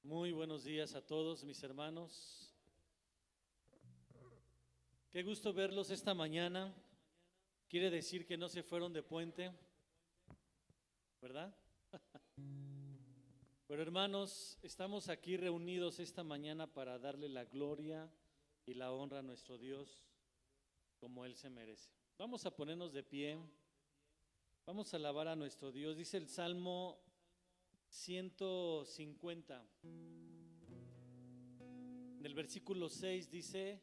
Muy buenos días a todos mis hermanos. Qué gusto verlos esta mañana. Quiere decir que no se fueron de puente, ¿verdad? Pero hermanos, estamos aquí reunidos esta mañana para darle la gloria y la honra a nuestro Dios como Él se merece. Vamos a ponernos de pie, vamos a alabar a nuestro Dios. Dice el Salmo 150, en el versículo 6 dice: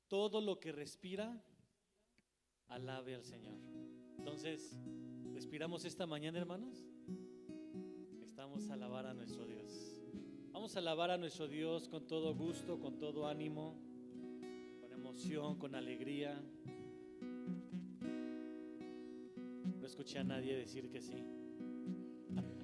todo lo que respira, alabe al Señor. Entonces, ¿respiramos esta mañana, hermanos? Estamos a alabar a nuestro Dios. Vamos a alabar a nuestro Dios con todo gusto, con todo ánimo, con emoción, con alegría. No escuché a nadie decir que sí. Amén.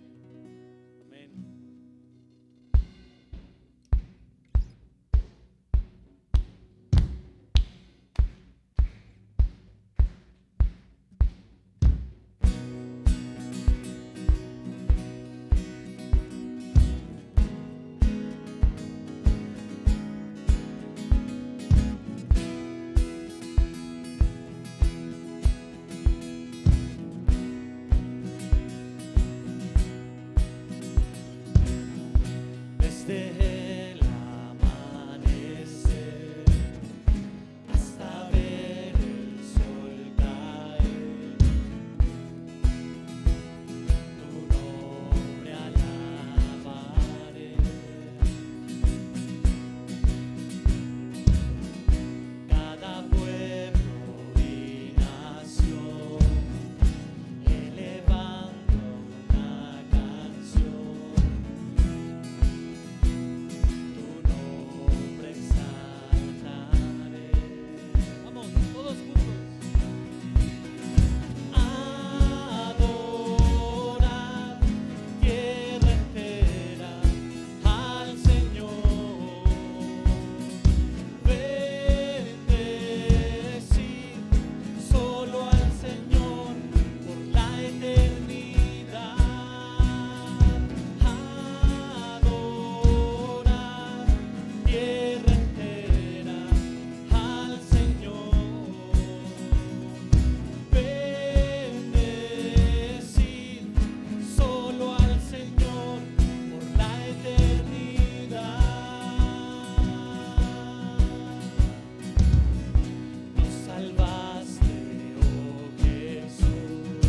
Desde el amanecer hasta ver el sol caer, tu nombre alabaré. Cada pueblo y nación elevando una canción, tu nombre exaltaré. Vamos, todos juntos. Adorar tierra entera al Señor, bendecir solo al Señor por la eternidad. Adorar tierra entera al Señor, bendecir solo al Señor por la eternidad. Nos salvaste, oh Jesús,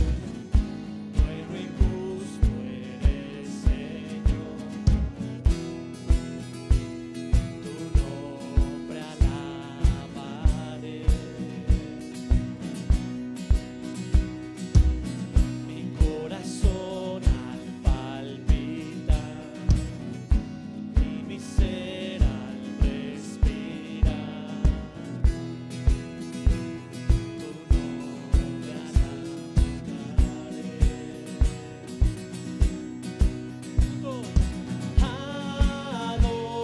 bueno y justo eres, Señor, tu nombre alabaré. Mi corazón al palpitar y mi ser al respirar, tu nombre alabaré.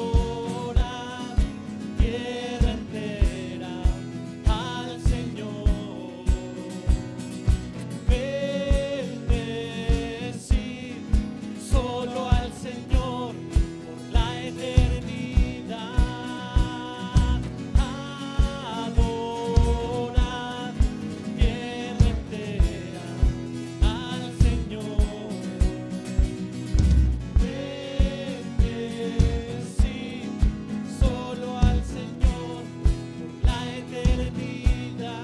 Adorar tierra entera al Señor, bendecir solo al Señor por la eternidad. Adorar tierra entera al Señor, bendecir solo al Señor por la eternidad.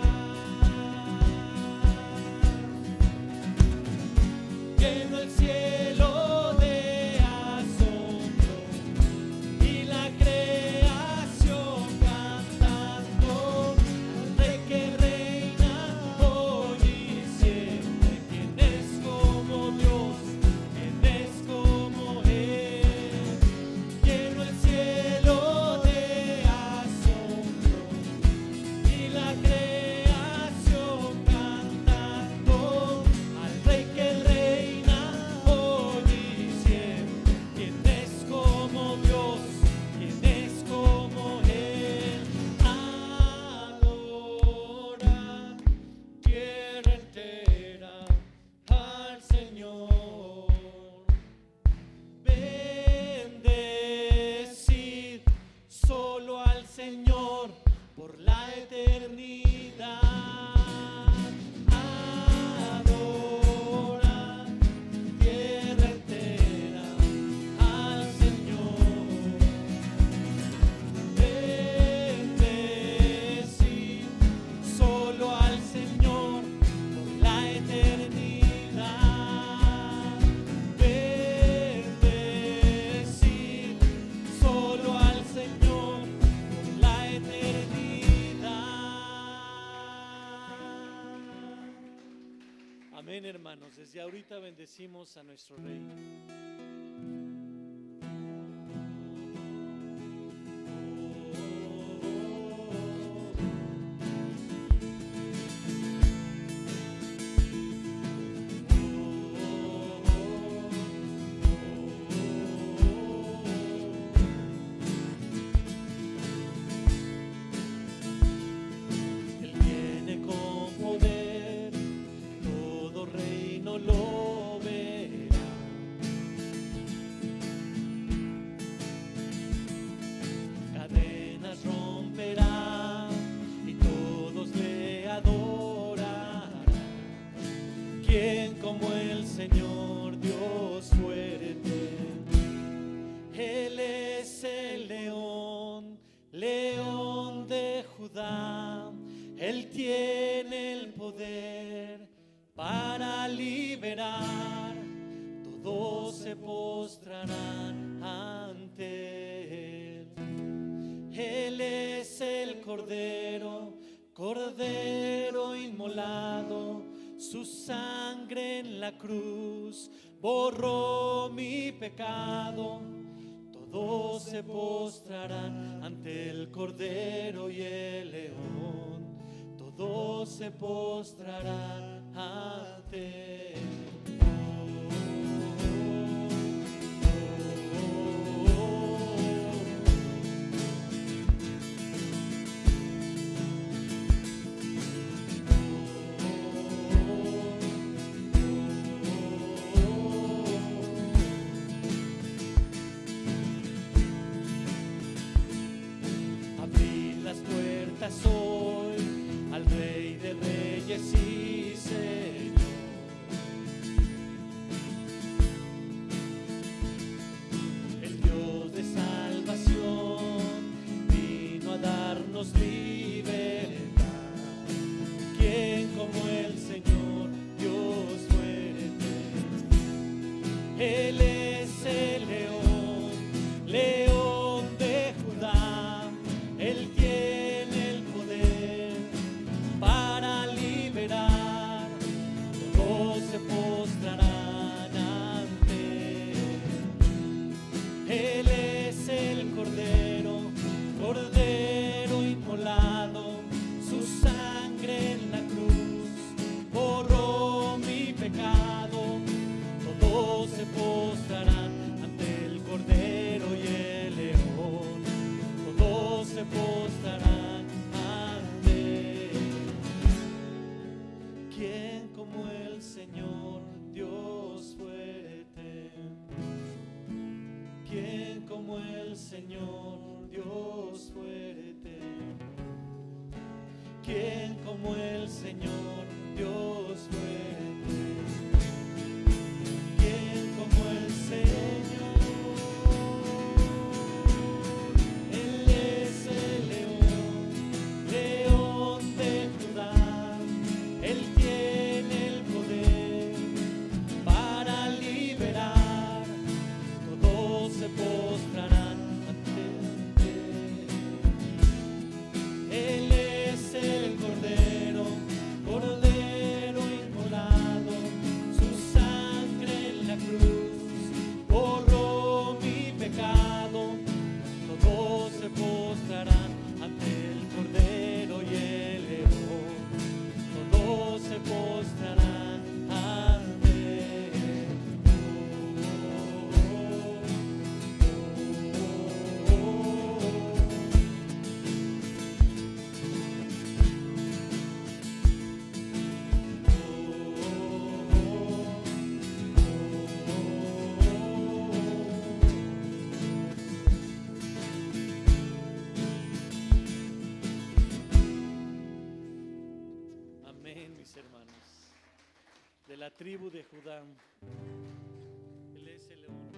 Lleno el cielo de asombro y la creación cantando al Rey que reina hoy y siempre. ¿Quién es como Dios? ¿Quién es como Él? Lleno el cielo de asombro y la creación cantando al Rey que reina hoy hermanos, desde ahorita bendecimos a nuestro Rey. Él viene con poder, todo reino lo verá. Cadenas romperá y todos le adorarán. ¿Quién como el Señor Dios fuerte? Él es el león, león de Judá. Él tiene el poder para liberar. Todos se postrarán ante Él. Él es el Cordero, Cordero inmolado. Su sangre en la cruz borró mi pecado. Todos se postrarán ante el Cordero y el León. Todos se postrarán ante Él. Abrid las puertas hoy al Rey de Reyes y Señor. El Dios de salvación vino a darnos libertad. ¿Quién como el Señor Dios fuerte? Él es el león, león de Judá. Él tiene el poder para liberar. Todos se postrarán ante Él. Él es el Cordero, Cordero inmolado. Su sangre en la cruz borró mi pecado. Todos se postrarán ante el Cordero y el León. Todos se postrarán ante Él. ¿Quién como el Señor Dios fuerte? ¿Quién como el Señor Dios fuerte? ¿Quién como el Señor Dios fuerte? ¿Quién como el Señor? Él es el león, león de Judá. Él tiene el poder para liberar. Todos se postrarán ante Él. Él es el Cordero, Cordero inmolado. Su sangre en la cruz borró mi pecado. Todos se postrarán ante el Cordero y el León. Todos se postrarán ante Él. Amén, mis hermanos. De la tribu de Judá, Él es el león.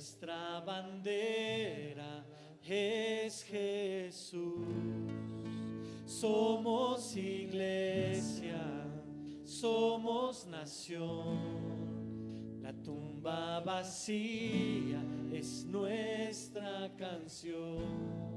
Nuestra bandera es Jesús. Somos iglesia, somos nación. La tumba vacía es nuestra canción.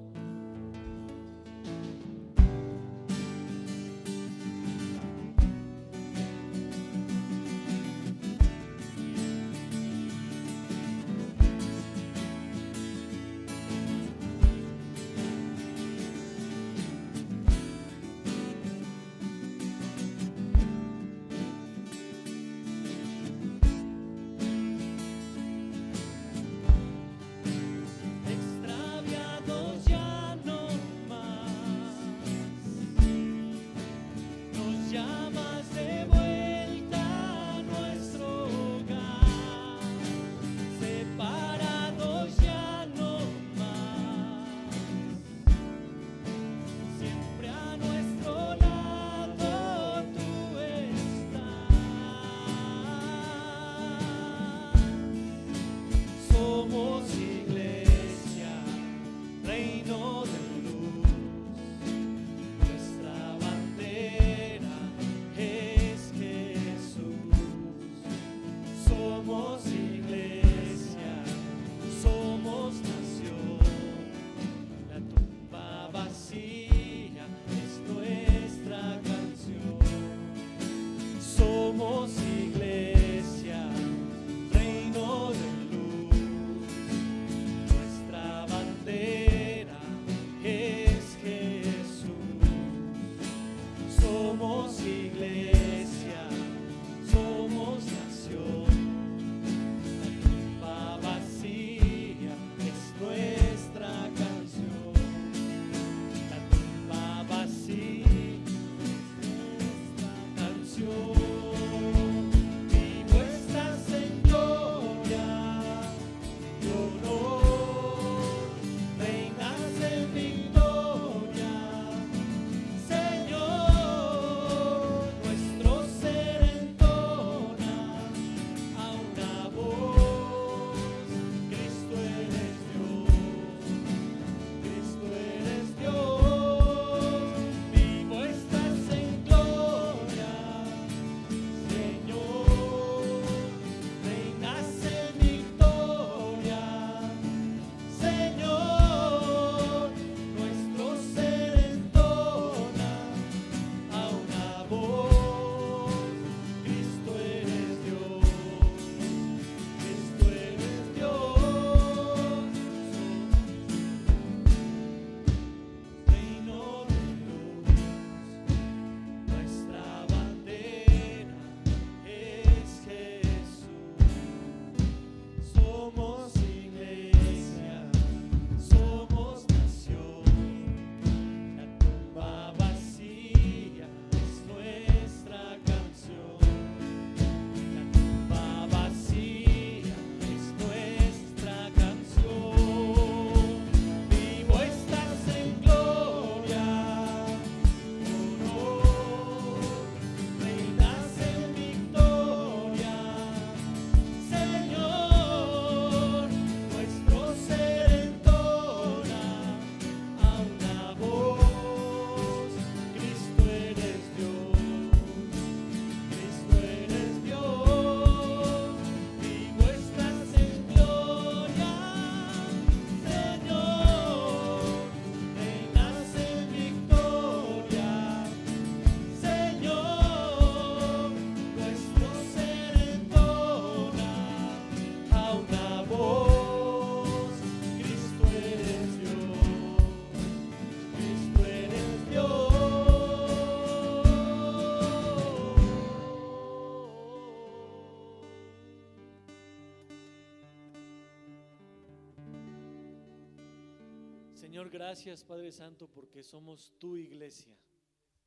Señor, gracias Padre Santo porque somos tu iglesia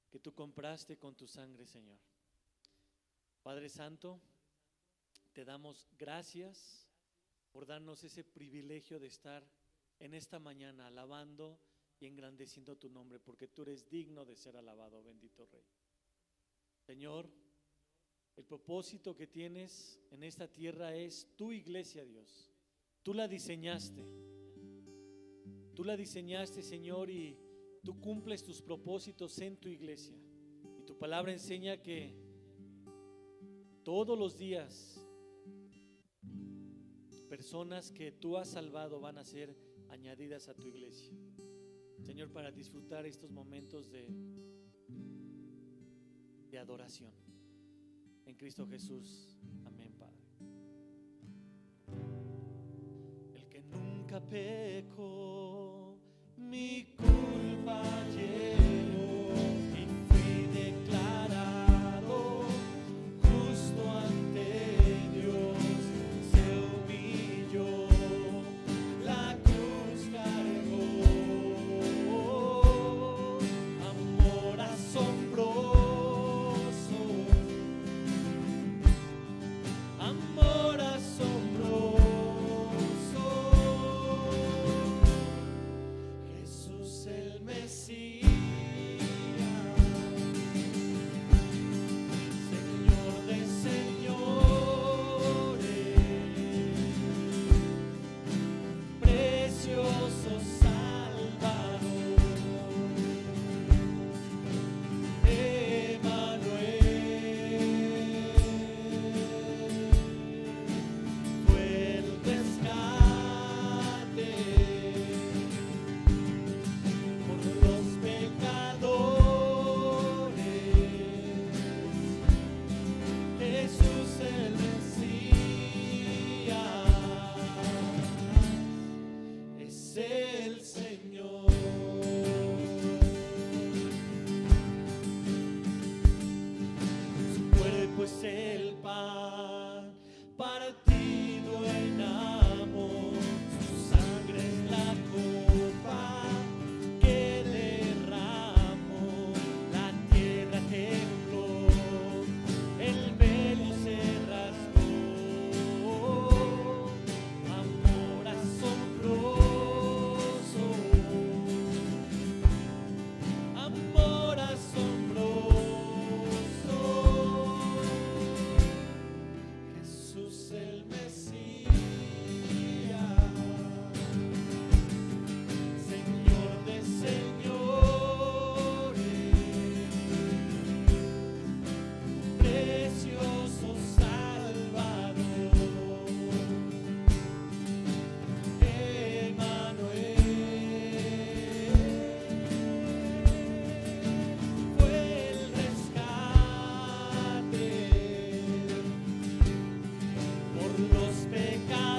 que tú compraste con tu sangre, Señor. Padre Santo, te damos gracias por darnos ese privilegio de estar en esta mañana alabando y engrandeciendo tu nombre, porque tú eres digno de ser alabado, bendito Rey. Señor, el propósito que tienes en esta tierra es tu iglesia, Dios, Tú la diseñaste. Tú la diseñaste, Señor, y tú cumples tus propósitos en tu iglesia. Y tu palabra enseña que todos los días personas que tú has salvado van a ser añadidas a tu iglesia. Señor, para disfrutar estos momentos de adoración. En Cristo Jesús. Amén, Padre. El que nunca pecó, mi culpa llevó y fui declarado justo ante Dios. Se humilló, la cruz cargó, amor asombroso. Amor asombroso, Jesús el Mesías, Señor de señores, precioso Salvador, pues el pan partido en amor, su sangre es la copa que derramó, la tierra tembló, el velo se rasgó, amor asombroso, amor asombroso. Jesús el Mesías, Señor de señores, precioso Salvador, Emmanuel, fue el rescate por los pecadores.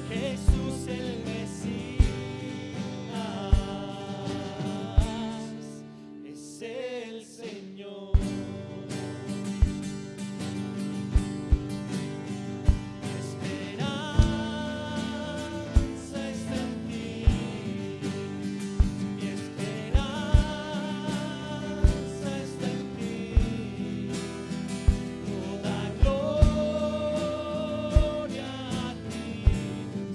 Jesús el Mesías es el Señor. Mi esperanza está en ti, mi esperanza está en ti. Toda gloria a ti,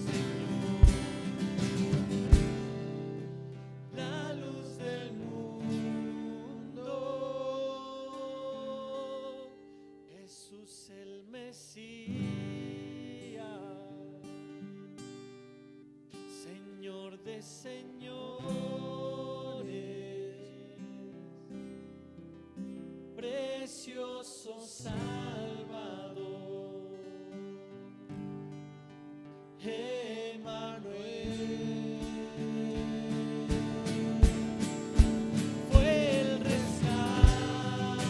Señor, la luz del mundo, Jesús el Mesías, Señor de señores, precioso Salvador, Emmanuel, fue el rescate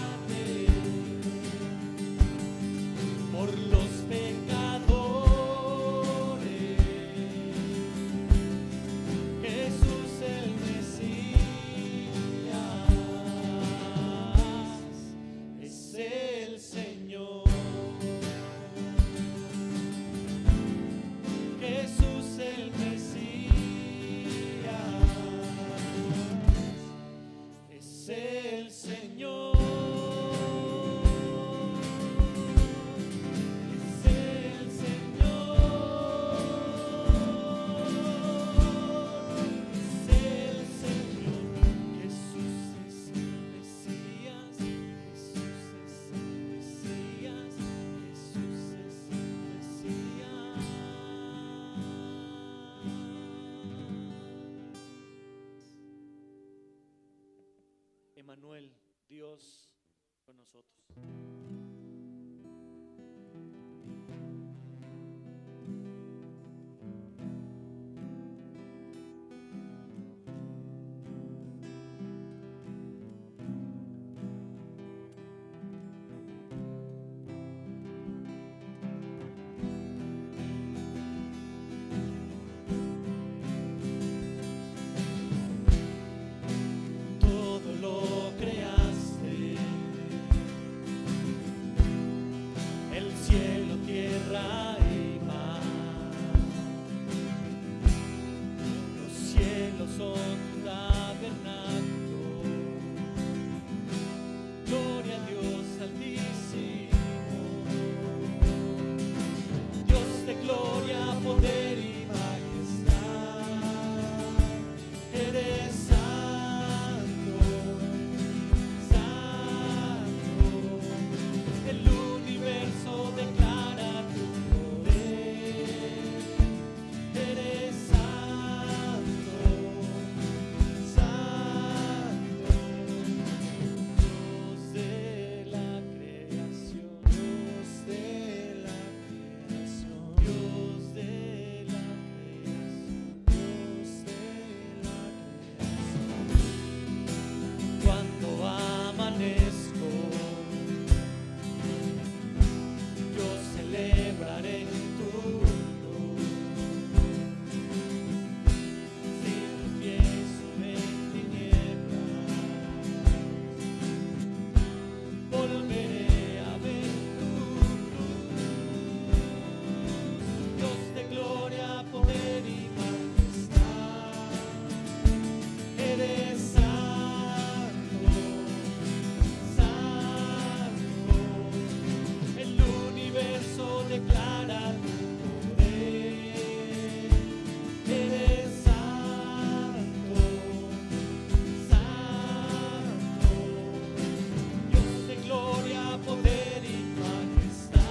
por los pecadores. Jesús el Mesías es el Señor. Dios con nosotros. Todo lo creaste, el cielo, tierra y mar. Los cielos son tu tabernáculo. Gloria a Dios altísimo. Dios de gloria, poder y majestad. Eres santo, santo. El universo declara tu poder. Eres santo, santo. Dios de la creación, Dios de la creación, Dios de la creación, Dios de la creación. Cuando amanezco, yo celebraré tu luz. Si tropiezo en tinieblas, volveré a ver tu luz. Dios de gloria, poder y majestad. Eres santo, santo. El universo declara tu poder. Eres santo, santo. Dios de gloria, poder y majestad.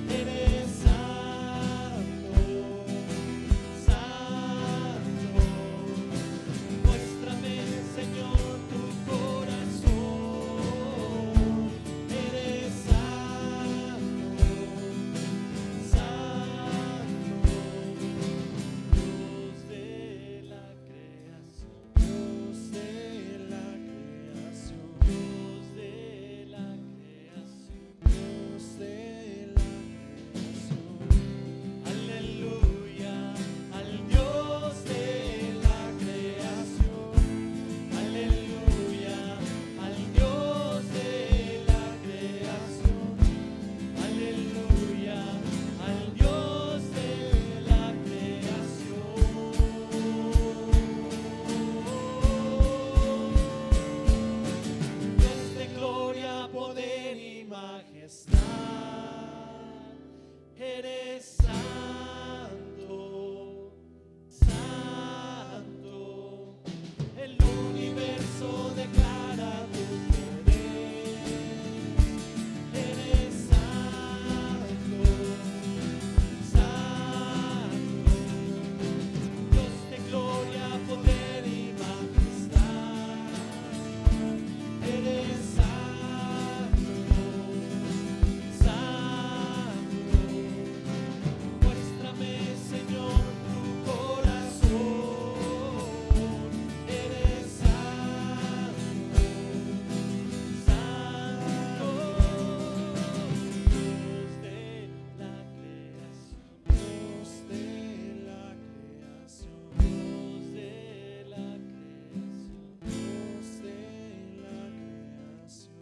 Eres santo, santo. Muéstrame, Señor, tu corazón. Eres santo, santo. Dios de la creación, Dios de la creación, Dios de la creación, Dios de la creación. Aleluya, al Dios de la creación. Aleluya, al Dios de la creación. Aleluya, al Dios de la creación. Dios de gloria, poder y majestad. Eres santo, santo. El universo declara tu poder. Eres santo, santo. Dios de gloria, poder y majestad. Eres santo, santo. Muéstrame, Señor, tu corazón. Eres santo, santo. Dios de la creación, Dios de la creación, Dios de la creación.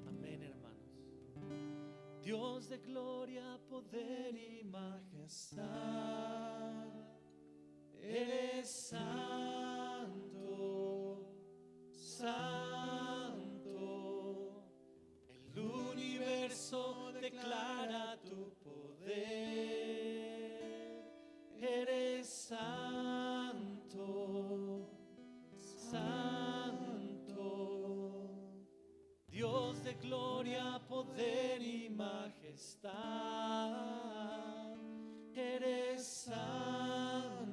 Amén, hermanos. Dios de gloria, poder y majestad. Eres santo, santo. El universo declara tu poder. Eres santo, santo. Dios de gloria, poder y majestad. Eres santo,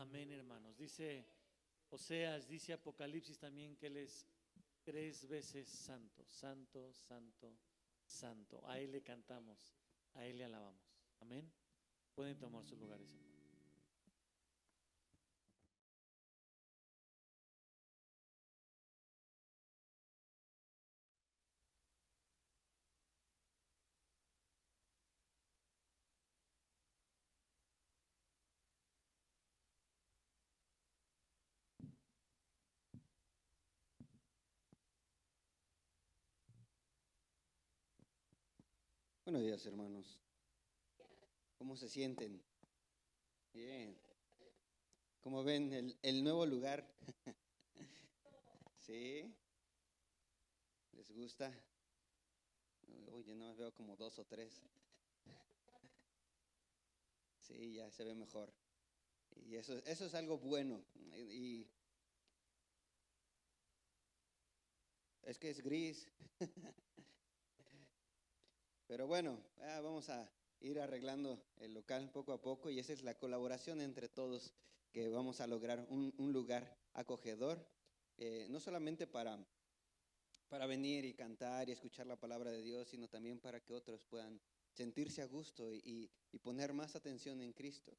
Amén, hermanos. Dice Oseas, dice Apocalipsis también que Él es 3 veces santo, santo, santo, santo. A Él le cantamos, a Él le alabamos. Amén. Pueden tomar sus lugares, hermanos. Buenos días, hermanos. ¿Cómo se sienten? Bien. ¿Cómo ven el nuevo lugar? ¿Sí? ¿Les gusta? Oye, no veo como 2 o 3. Sí, ya se ve mejor. Y eso es algo bueno. Y es que es gris. Pero bueno, vamos a ir arreglando el local poco a poco y esa es la colaboración entre todos que vamos a lograr un lugar acogedor, no solamente para venir y cantar y escuchar la palabra de Dios, sino también para que otros puedan sentirse a gusto y poner más atención en Cristo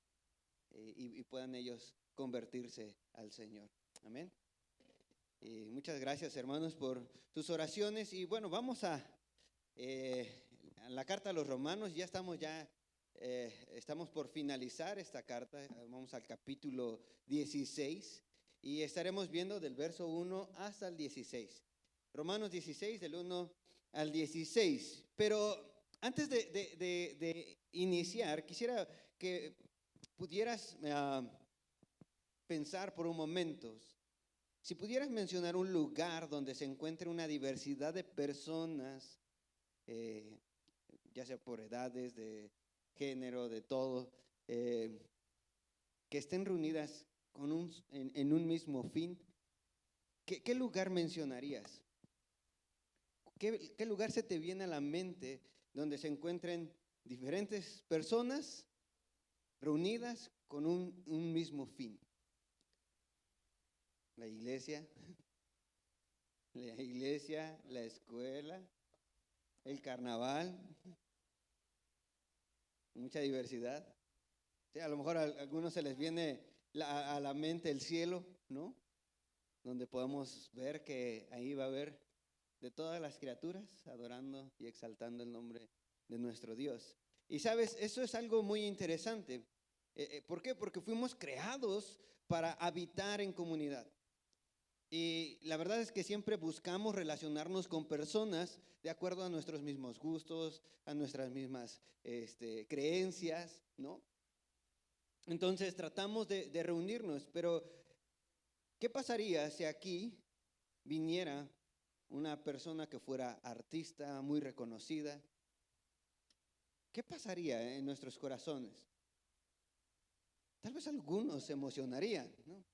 y puedan ellos convertirse al Señor. Amén. Y muchas gracias, hermanos, por sus oraciones y bueno, vamos a la carta a los Romanos. Estamos por finalizar esta carta. Vamos al capítulo 16 y estaremos viendo del verso 1 hasta el 16. Romanos 16, del 1 al 16. Pero antes de iniciar, quisiera que pudieras pensar por un momento. Si pudieras mencionar un lugar donde se encuentre una diversidad de personas, ya sea por edades, de género, de todo, que estén reunidas en un mismo fin, ¿qué lugar mencionarías? ¿Qué lugar se te viene a la mente donde se encuentren diferentes personas reunidas con un mismo fin? La iglesia, la escuela, el carnaval, mucha diversidad. Sí, a lo mejor a algunos se les viene a la mente el cielo, ¿no? Donde podemos ver que ahí va a haber de todas las criaturas adorando y exaltando el nombre de nuestro Dios. Y sabes, eso es algo muy interesante. ¿Por qué? Porque fuimos creados para habitar en comunidad. Y la verdad es que siempre buscamos relacionarnos con personas de acuerdo a nuestros mismos gustos, a nuestras mismas creencias, ¿no? Entonces tratamos de reunirnos, pero ¿qué pasaría si aquí viniera una persona que fuera artista muy reconocida? ¿Qué pasaría en nuestros corazones? Tal vez algunos se emocionarían, ¿no?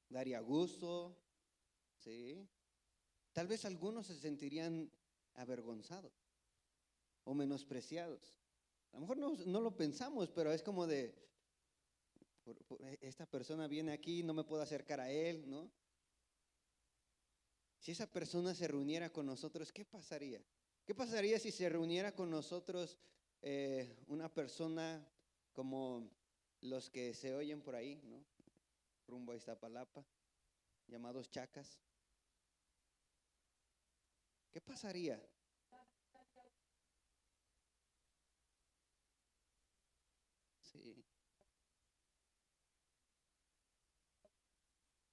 Daría gusto, ¿sí? Tal vez algunos se sentirían avergonzados o menospreciados. A lo mejor no lo pensamos, pero es como de, esta persona viene aquí, no me puedo acercar a él, ¿no? Si esa persona se reuniera con nosotros, ¿qué pasaría? ¿Qué pasaría si se reuniera con nosotros una persona como los que se oyen por ahí, ¿no? Rumbo a Iztapalapa, llamados chacas? ¿Qué pasaría? Sí,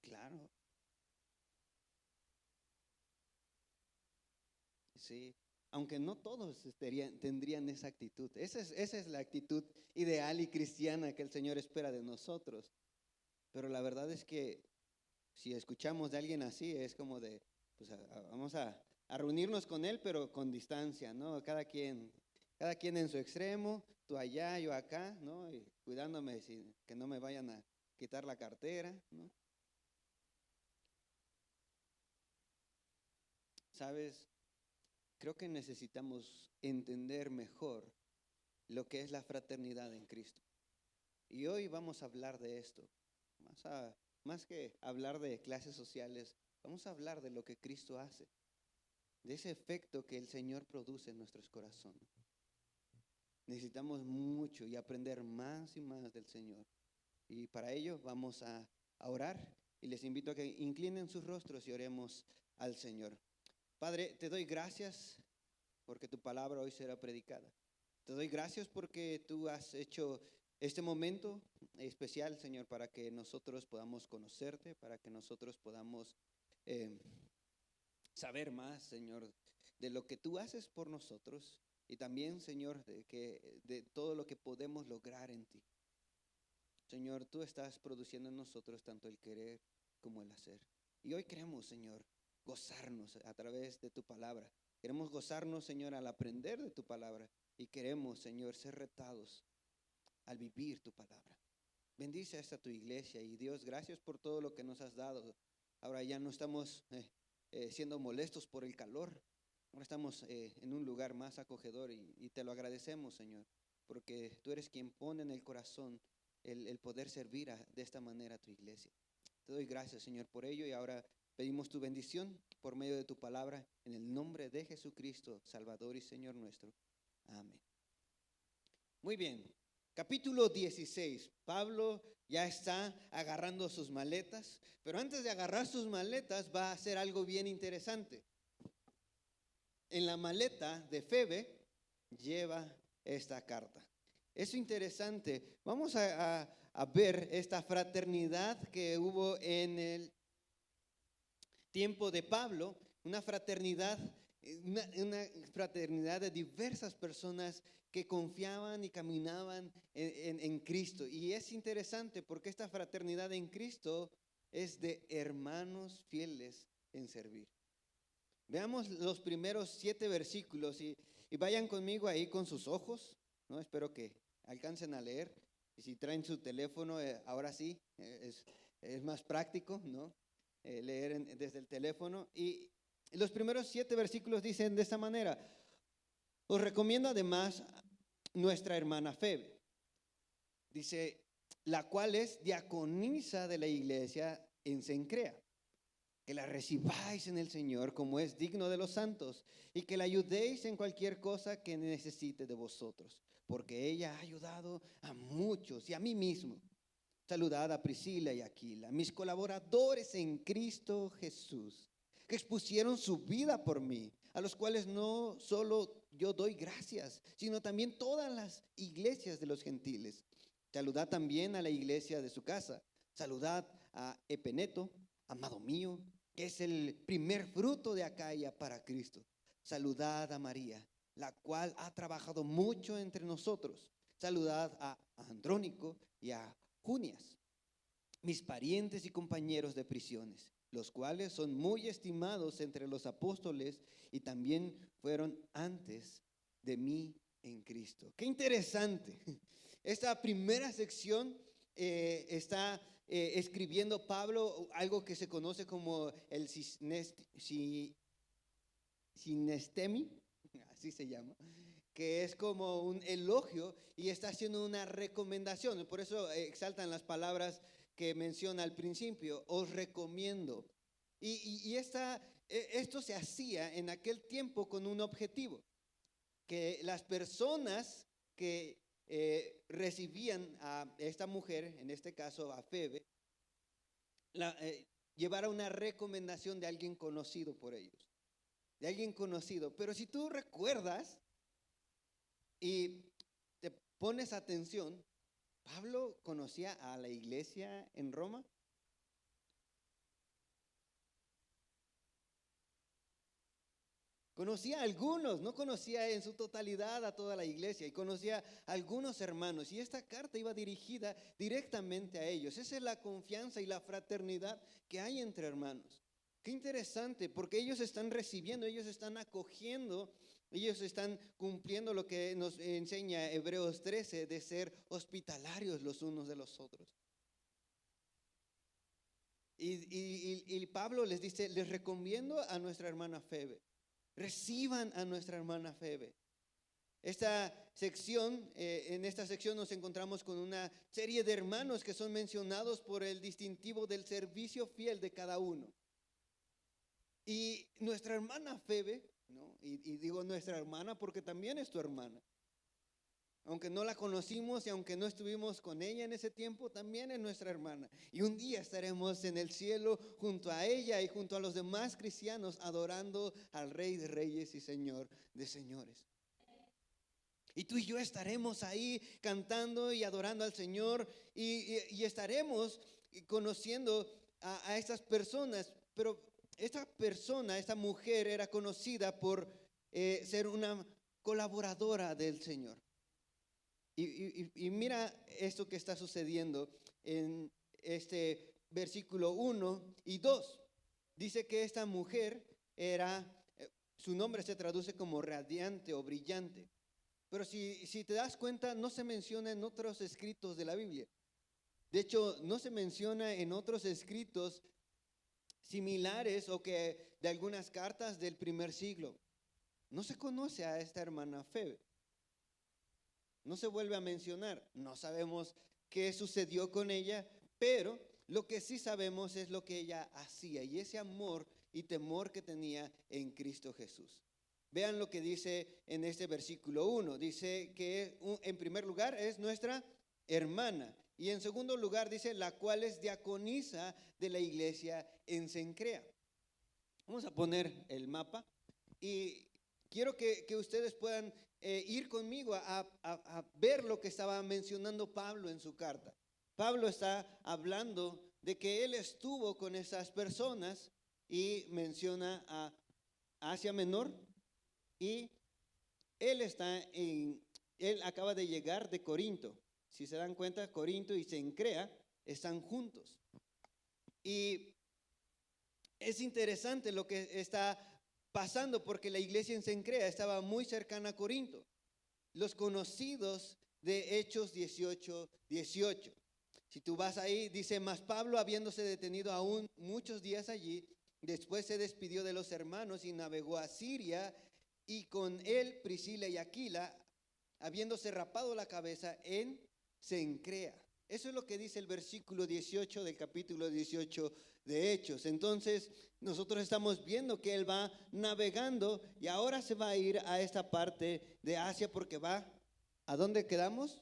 claro, sí. Aunque no todos tendrían esa actitud. Esa es la actitud ideal y cristiana que el Señor espera de nosotros. Pero la verdad es que si escuchamos de alguien así, es como de, pues vamos a reunirnos con él, pero con distancia, ¿no? Cada quien en su extremo, tú allá, yo acá, ¿no? Y cuidándome que no me vayan a quitar la cartera, ¿no? ¿Sabes? Creo que necesitamos entender mejor lo que es la fraternidad en Cristo. Y hoy vamos a hablar de esto. Más que hablar de clases sociales, vamos a hablar de lo que Cristo hace, de ese efecto que el Señor produce en nuestros corazones. Necesitamos mucho y aprender más y más del Señor. Y para ello vamos a orar y les invito a que inclinen sus rostros y oremos al Señor. Padre, te doy gracias porque tu palabra hoy será predicada. Te doy gracias porque tú has hecho este momento especial, Señor, para que nosotros podamos conocerte, para que nosotros podamos saber más, Señor, de lo que tú haces por nosotros y también, Señor, de todo lo que podemos lograr en ti. Señor, tú estás produciendo en nosotros tanto el querer como el hacer. Y hoy queremos, Señor, gozarnos a través de tu palabra. Queremos gozarnos, Señor, al aprender de tu palabra. Y queremos, Señor, ser retados al vivir tu palabra. Bendice a esta tu iglesia. Y Dios, gracias por todo lo que nos has dado. Ahora ya no estamos siendo molestos por el calor. Ahora estamos en un lugar más acogedor y te lo agradecemos, Señor. Porque tú eres quien pone en el corazón el poder servir de esta manera a tu iglesia. Te doy gracias, Señor, por ello y ahora pedimos tu bendición por medio de tu palabra en el nombre de Jesucristo, Salvador y Señor nuestro. Amén. Muy bien, capítulo 16. Pablo ya está agarrando sus maletas, pero antes de agarrar sus maletas va a hacer algo bien interesante. En la maleta de Febe lleva esta carta. Es interesante. Vamos a ver esta fraternidad que hubo en el tiempo de Pablo, una fraternidad de diversas personas que confiaban y caminaban en Cristo. Y es interesante porque esta fraternidad en Cristo es de hermanos fieles en servir. Veamos los primeros 7 versículos y vayan conmigo ahí con sus ojos, ¿no? Espero que alcancen a leer. Y si traen su teléfono, ahora sí, es más práctico, ¿no? Leer desde el teléfono. Y los primeros 7 versículos dicen de esta manera: os recomiendo además nuestra hermana Febe, dice, la cual es diaconisa de la iglesia en Cencrea, que la recibáis en el Señor como es digno de los santos y que la ayudéis en cualquier cosa que necesite de vosotros, porque ella ha ayudado a muchos y a mí mismo. Saludad a Priscila y Aquila, mis colaboradores en Cristo Jesús, que expusieron su vida por mí, a los cuales no solo yo doy gracias, sino también todas las iglesias de los gentiles. Saludad también a la iglesia de su casa. Saludad a Epeneto, amado mío, que es el primer fruto de Acaya para Cristo. Saludad a María, la cual ha trabajado mucho entre nosotros. Saludad a Andrónico y a Junias, mis parientes y compañeros de prisiones, los cuales son muy estimados entre los apóstoles y también fueron antes de mí en Cristo. Qué interesante. Esta primera sección está escribiendo Pablo algo que se conoce como el sinestemi, así se llama, que es como un elogio y está haciendo una recomendación. Por eso exaltan las palabras que menciona al principio: os recomiendo. Y esto se hacía en aquel tiempo con un objetivo, que las personas que recibían a esta mujer, en este caso a Febe, llevara una recomendación de alguien conocido por ellos, de alguien conocido. Pero si tú recuerdas y te pones atención, ¿Pablo conocía a la iglesia en Roma? Conocía a algunos, no conocía en su totalidad a toda la iglesia, y conocía a algunos hermanos, y esta carta iba dirigida directamente a ellos. Esa es la confianza y la fraternidad que hay entre hermanos. Qué interesante, porque ellos están recibiendo, ellos están acogiendo, ellos están cumpliendo lo que nos enseña Hebreos 13, de ser hospitalarios los unos de los otros. Y Pablo les dice: les recomiendo a nuestra hermana Febe. Reciban a nuestra hermana Febe. Esta sección, en esta sección nos encontramos con una serie de hermanos que son mencionados por el distintivo del servicio fiel de cada uno. Y nuestra hermana Febe, ¿no? Y digo nuestra hermana porque también es tu hermana. Aunque no la conocimos y aunque no estuvimos con ella en ese tiempo, también es nuestra hermana. Y un día estaremos en el cielo junto a ella y junto a los demás cristianos adorando al Rey de Reyes y Señor de Señores. Y tú y yo estaremos ahí cantando y adorando al Señor y estaremos conociendo a estas personas. Pero esta persona, esta mujer era conocida por ser una colaboradora del Señor. Y mira esto que está sucediendo en este versículo 1 y 2. Dice que esta mujer su nombre se traduce como radiante o brillante. Pero si te das cuenta, no se menciona en otros escritos de la Biblia. De hecho, no se menciona en otros escritos similares o que de algunas cartas del primer siglo. No se conoce a esta hermana Febe. No se vuelve a mencionar. No sabemos qué sucedió con ella, pero lo que sí sabemos es lo que ella hacía y ese amor y temor que tenía en Cristo Jesús. Vean lo que dice en este versículo 1. Dice que en primer lugar es nuestra hermana. Y en segundo lugar dice la cual es diaconisa de la iglesia en Cencrea. Vamos a poner el mapa y quiero que ustedes puedan ir conmigo a ver lo que estaba mencionando Pablo en su carta. Pablo está hablando de que él estuvo con esas personas y menciona a Asia Menor. Y él acaba de llegar de Corinto. Si se dan cuenta, Corinto y Cencrea están juntos. Y es interesante lo que está pasando porque la iglesia en Cencrea estaba muy cercana a Corinto. Los conocidos de Hechos 18:18. Si tú vas ahí, dice, mas Pablo, habiéndose detenido aún muchos días allí, después se despidió de los hermanos y navegó a Siria. Y con él Priscila y Aquila, habiéndose rapado la cabeza en Cencrea. Eso es lo que dice el versículo 18 del capítulo 18 de Hechos. Entonces nosotros estamos viendo que él va navegando y ahora se va a ir a esta parte de Asia porque va, ¿a dónde quedamos?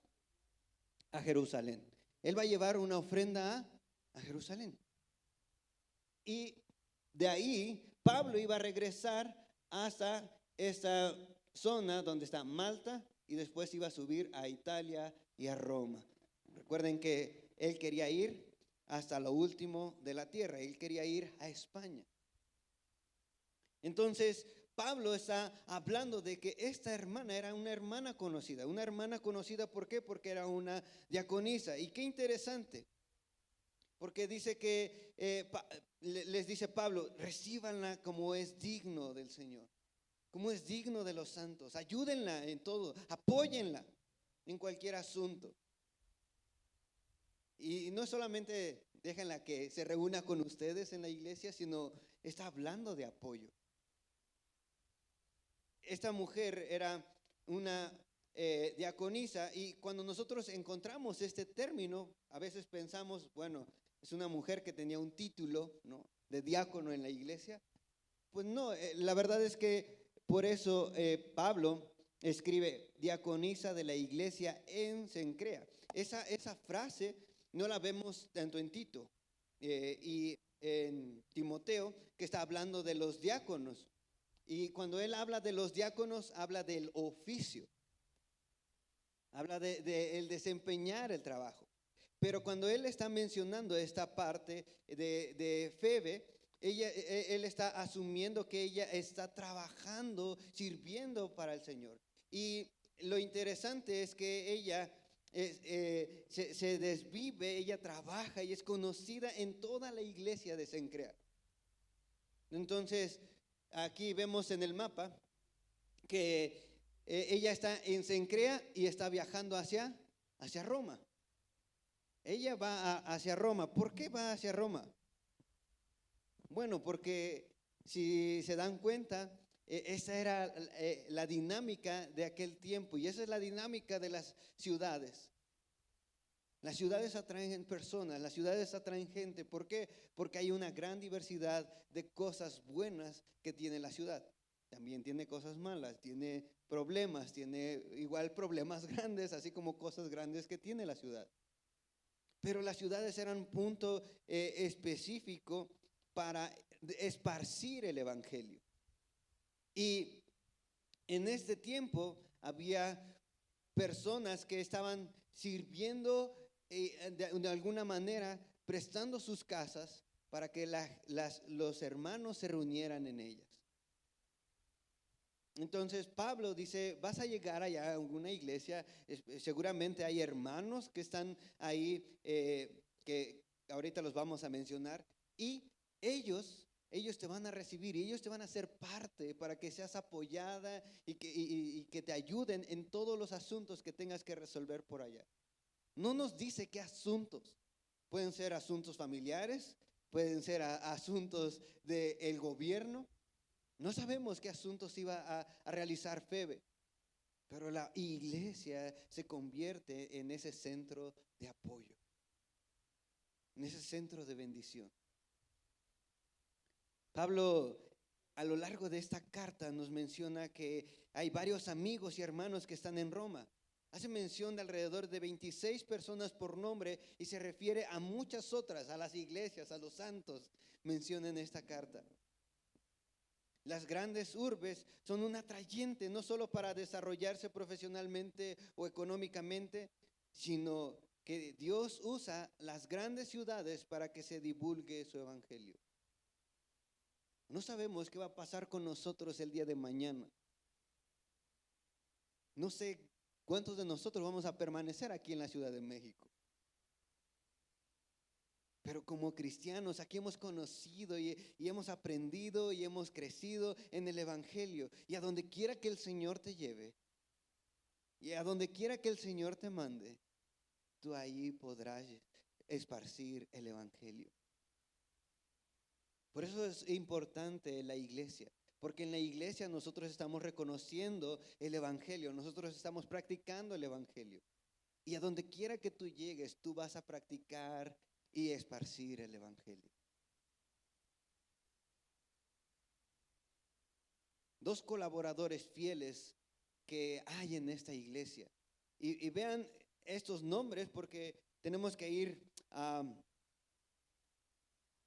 A Jerusalén. Él va a llevar una ofrenda a Jerusalén. Y de ahí Pablo iba a regresar hasta esta zona donde está Malta y después iba a subir a Italia y a Roma. Recuerden que él quería ir hasta lo último de la tierra, él quería ir a España. Entonces Pablo está hablando de que esta hermana era una hermana conocida. Una hermana conocida, ¿por qué? Porque era una diaconisa. Y qué interesante, porque dice que les dice Pablo, recíbanla como es digno del Señor. Como es digno de los santos, ayúdenla en todo, apóyenla en cualquier asunto. Y no solamente déjenla que se reúna con ustedes en la iglesia, sino está hablando de apoyo. Esta mujer era una diaconisa y cuando nosotros encontramos este término, a veces pensamos, bueno, es una mujer que tenía un título, ¿no?, de diácono en la iglesia. Pues no, la verdad es que por eso Pablo escribe diaconisa de la iglesia en Cencrea. Esa frase no la vemos tanto en Tito y en Timoteo, que está hablando de los diáconos. Y cuando él habla de los diáconos, habla del oficio. Habla de el desempeñar el trabajo. Pero cuando él está mencionando esta parte de Febe, él está asumiendo que ella está trabajando, sirviendo para el Señor. Y lo interesante es que ella se desvive, ella trabaja y es conocida en toda la iglesia de Cencrea. Entonces, aquí vemos en el mapa que ella está en Cencrea y está viajando hacia Roma. Ella va hacia Roma. ¿Por qué va hacia Roma? Bueno, porque si se dan cuenta, Esa era la dinámica de aquel tiempo y esa es la dinámica de las ciudades. Las ciudades atraen personas, las ciudades atraen gente. ¿Por qué? Porque hay una gran diversidad de cosas buenas que tiene la ciudad. También tiene cosas malas, tiene problemas, tiene igual problemas grandes, así como cosas grandes que tiene la ciudad. Pero las ciudades eran un punto específico para esparcir el evangelio. Y en este tiempo había personas que estaban sirviendo de alguna manera, prestando sus casas para que los hermanos se reunieran en ellas. Entonces Pablo dice, vas a llegar allá a una iglesia, seguramente hay hermanos que están ahí, que ahorita los vamos a mencionar, y ellos te van a recibir y ellos te van a hacer parte para que seas apoyada y que te ayuden en todos los asuntos que tengas que resolver por allá. No nos dice qué asuntos. Pueden ser asuntos familiares, pueden ser asuntos del gobierno. No sabemos qué asuntos iba a realizar Febe, pero la iglesia se convierte en ese centro de apoyo, en ese centro de bendición. Pablo, a lo largo de esta carta, nos menciona que hay varios amigos y hermanos que están en Roma. Hace mención de alrededor de 26 personas por nombre y se refiere a muchas otras, a las iglesias, a los santos, menciona en esta carta. Las grandes urbes son un atrayente no solo para desarrollarse profesionalmente o económicamente, sino que Dios usa las grandes ciudades para que se divulgue su evangelio. No sabemos qué va a pasar con nosotros el día de mañana. No sé cuántos de nosotros vamos a permanecer aquí en la Ciudad de México. Pero como cristianos aquí hemos conocido y hemos aprendido y hemos crecido en el evangelio. Y a donde quiera que el Señor te lleve y a donde quiera que el Señor te mande, tú ahí podrás esparcir el evangelio. Por eso es importante la iglesia, porque en la iglesia nosotros estamos reconociendo el evangelio, nosotros estamos practicando el evangelio. Y a donde quiera que tú llegues, tú vas a practicar y esparcir el evangelio. Dos colaboradores fieles que hay en esta iglesia. Y vean estos nombres porque tenemos que ir a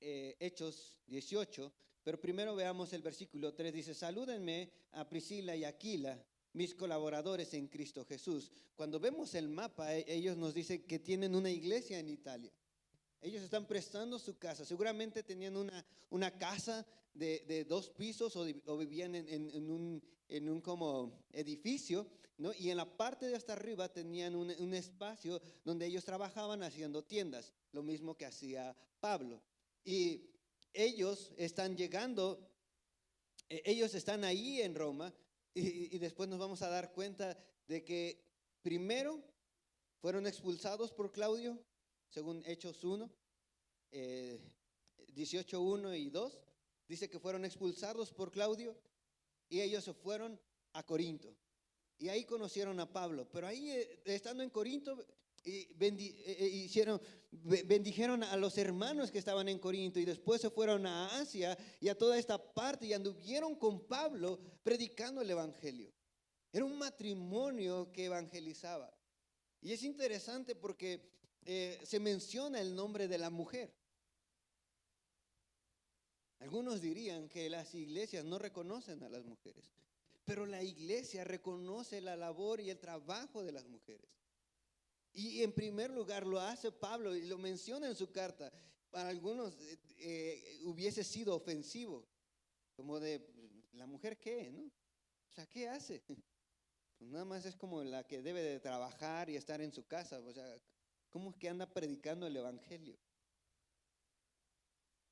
Hechos 18, pero primero veamos el versículo 3, dice, salúdenme a Priscila y Aquila, mis colaboradores en Cristo Jesús. Cuando vemos el mapa, ellos nos dicen que tienen una iglesia en Italia. Ellos están prestando su casa, seguramente tenían una casa de 2 pisos o vivían en un como edificio, ¿no? Y en la parte de hasta arriba tenían un espacio donde ellos trabajaban haciendo tiendas, lo mismo que hacía Pablo. Y ellos están llegando, ellos están ahí en Roma y después nos vamos a dar cuenta de que primero fueron expulsados por Claudio, según Hechos 1, 18, 1 y 2, dice que fueron expulsados por Claudio y ellos se fueron a Corinto. Y ahí conocieron a Pablo, pero ahí estando en Corinto bendijeron a los hermanos que estaban en Corinto y después se fueron a Asia y a toda esta parte y anduvieron con Pablo predicando el evangelio. Era un matrimonio que evangelizaba. Y es interesante porque se menciona el nombre de la mujer. Algunos dirían que las iglesias no reconocen a las mujeres, pero la iglesia reconoce la labor y el trabajo de las mujeres. Y en primer lugar lo hace Pablo y lo menciona en su carta. Para algunos hubiese sido ofensivo, como de, ¿la mujer qué? ¿No? O sea, ¿qué hace? Pues nada más es como la que debe de trabajar y estar en su casa. O sea, ¿cómo es que anda predicando el evangelio?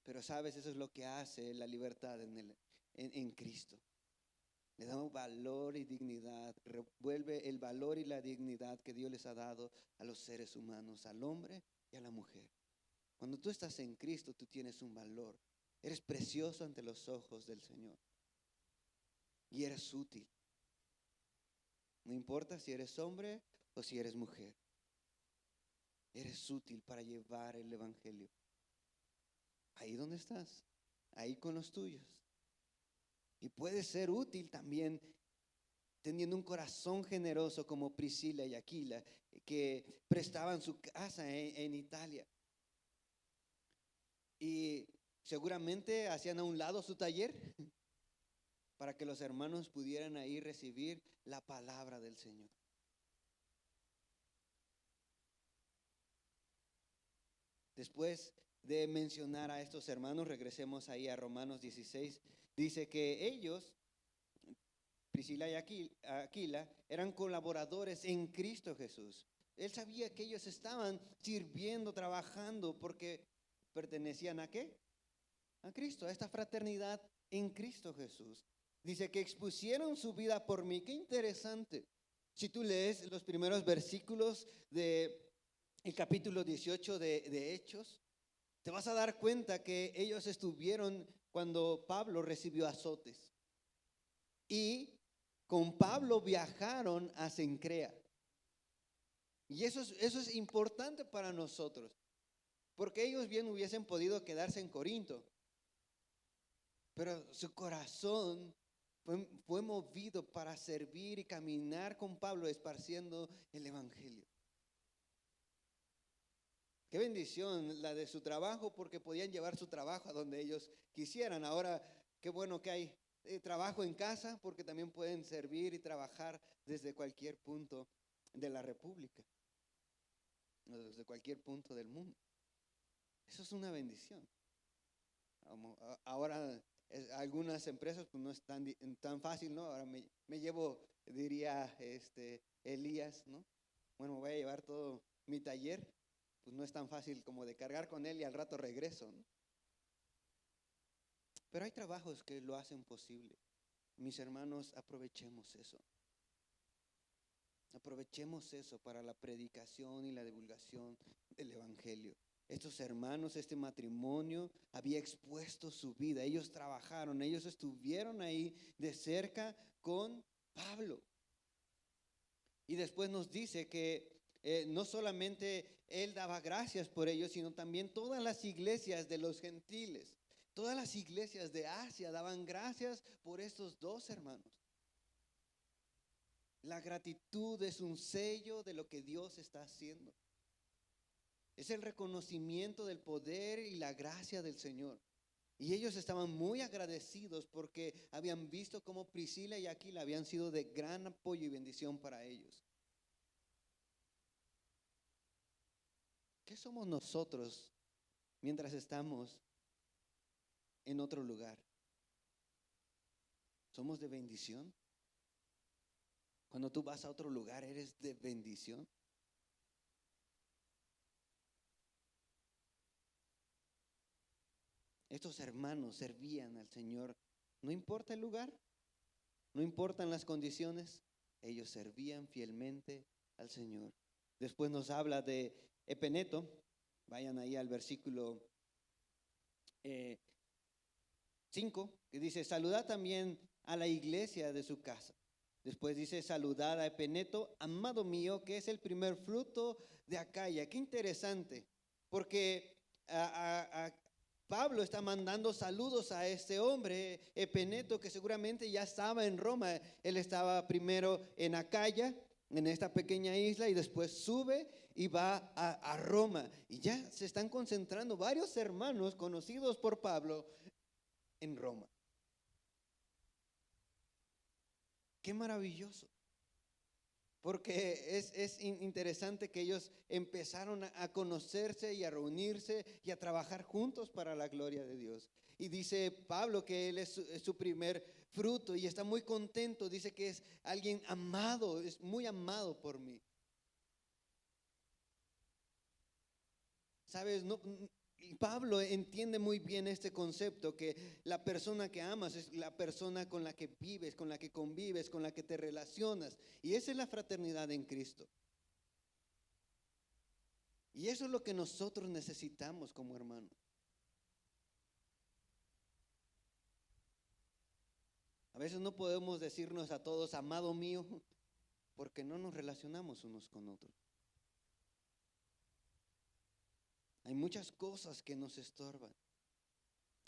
Pero sabes, eso es lo que hace la libertad en Cristo. Le da un valor y dignidad, revuelve el valor y la dignidad que Dios les ha dado a los seres humanos, al hombre y a la mujer. Cuando tú estás en Cristo, tú tienes un valor. Eres precioso ante los ojos del Señor. y eres útil. No importa si eres hombre o si eres mujer. Eres útil para llevar el evangelio. Ahí donde estás, ahí con los tuyos. Y puedes ser útil también teniendo un corazón generoso como Priscila y Aquila, que prestaban su casa en Italia. Y seguramente hacían a un lado su taller para que los hermanos pudieran ahí recibir la palabra del Señor. Después de mencionar a estos hermanos, regresemos ahí a Romanos 16. Dice que ellos, Priscila y Aquila, eran colaboradores en Cristo Jesús. Él sabía que ellos estaban sirviendo, trabajando, porque pertenecían ¿a qué? A Cristo, a esta fraternidad en Cristo Jesús. Dice que expusieron su vida por mí. Qué interesante. Si tú lees los primeros versículos de el capítulo 18 de Hechos, te vas a dar cuenta que ellos estuvieron cuando Pablo recibió azotes. Y con Pablo viajaron a Cencrea. Y eso es importante para nosotros, porque ellos bien hubiesen podido quedarse en Corinto, pero su corazón fue movido para servir y caminar con Pablo esparciendo el evangelio. Qué bendición la de su trabajo, porque podían llevar su trabajo a donde ellos quisieran. Ahora, qué bueno que hay trabajo en casa, porque también pueden servir y trabajar desde cualquier punto de la República, desde cualquier punto del mundo. Eso es una bendición. Ahora algunas empresas pues no es tan fácil, ¿no? Ahora me llevo, diría Elías, ¿no? Bueno, me voy a llevar todo mi taller. Pues no es tan fácil como de cargar con él y al rato regreso, ¿no? Pero hay trabajos que lo hacen posible. Mis hermanos, aprovechemos eso. Aprovechemos eso para la predicación y la divulgación del evangelio. Estos hermanos, este matrimonio había expuesto su vida. Ellos trabajaron, ellos estuvieron ahí de cerca con Pablo. Y después nos dice que no solamente él daba gracias por ellos, sino también todas las iglesias de los gentiles, todas las iglesias de Asia daban gracias por estos dos hermanos. La gratitud es un sello de lo que Dios está haciendo. Es el reconocimiento del poder y la gracia del Señor. Y ellos estaban muy agradecidos porque habían visto cómo Priscila y Aquila habían sido de gran apoyo y bendición para ellos. ¿Qué somos nosotros mientras estamos en otro lugar? ¿Somos de bendición? Cuando tú vas a otro lugar, ¿eres de bendición? Estos hermanos servían al Señor. No importa el lugar, no importan las condiciones, ellos servían fielmente al Señor. Después nos habla de Epeneto. Vayan ahí al versículo 5, que dice: saludad también a la iglesia de su casa. Después dice: saludad a Epeneto, amado mío, que es el primer fruto de Acaya. Qué interesante, porque Pablo está mandando saludos a este hombre, Epeneto, que seguramente ya estaba en Roma. Él estaba primero en Acaya, en esta pequeña isla, y después sube y va a Roma. Y ya se están concentrando varios hermanos conocidos por Pablo en Roma. Qué maravilloso. Porque es interesante que ellos empezaron a conocerse y a reunirse y a trabajar juntos para la gloria de Dios. Y dice Pablo que él es su primer fruto y está muy contento. Dice que es alguien amado, es muy amado por mí. ¿Sabes? Pablo entiende muy bien este concepto, que la persona que amas es la persona con la que vives, con la que convives, con la que te relacionas. Y esa es la fraternidad en Cristo. Y eso es lo que nosotros necesitamos como hermanos. A veces no podemos decirnos a todos, amado mío, porque no nos relacionamos unos con otros. Hay muchas cosas que nos estorban.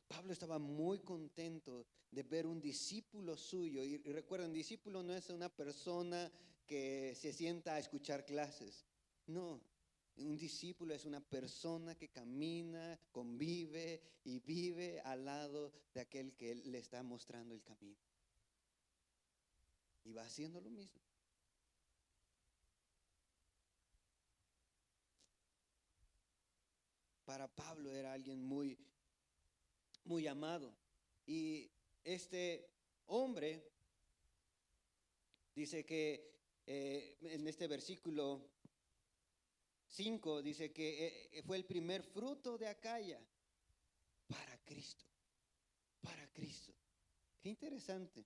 Pablo estaba muy contento de ver un discípulo suyo. Y recuerden, discípulo no es una persona que se sienta a escuchar clases. No, un discípulo es una persona que camina, convive y vive al lado de aquel que le está mostrando el camino. Y va haciendo lo mismo. Para Pablo era alguien muy, muy amado. Y este hombre dice que en este versículo 5 dice que fue el primer fruto de Acaya para Cristo. Para Cristo. Qué interesante.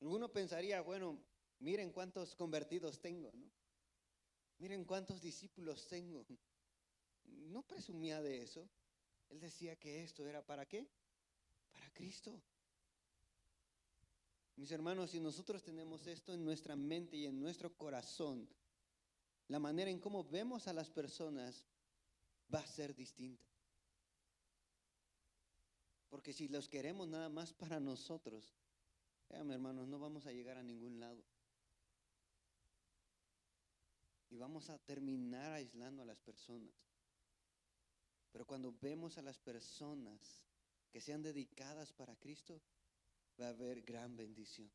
Alguno pensaría, bueno, miren cuántos convertidos tengo, ¿no? Miren cuántos discípulos tengo. No presumía de eso. Él decía que esto era ¿para qué? Para Cristo. Mis hermanos, si nosotros tenemos esto en nuestra mente y en nuestro corazón, la manera en cómo vemos a las personas va a ser distinta. Porque si los queremos nada más para nosotros, hermanos, no vamos a llegar a ningún lado. Y vamos a terminar aislando a las personas. Pero cuando vemos a las personas que sean dedicadas para Cristo, va a haber gran bendición.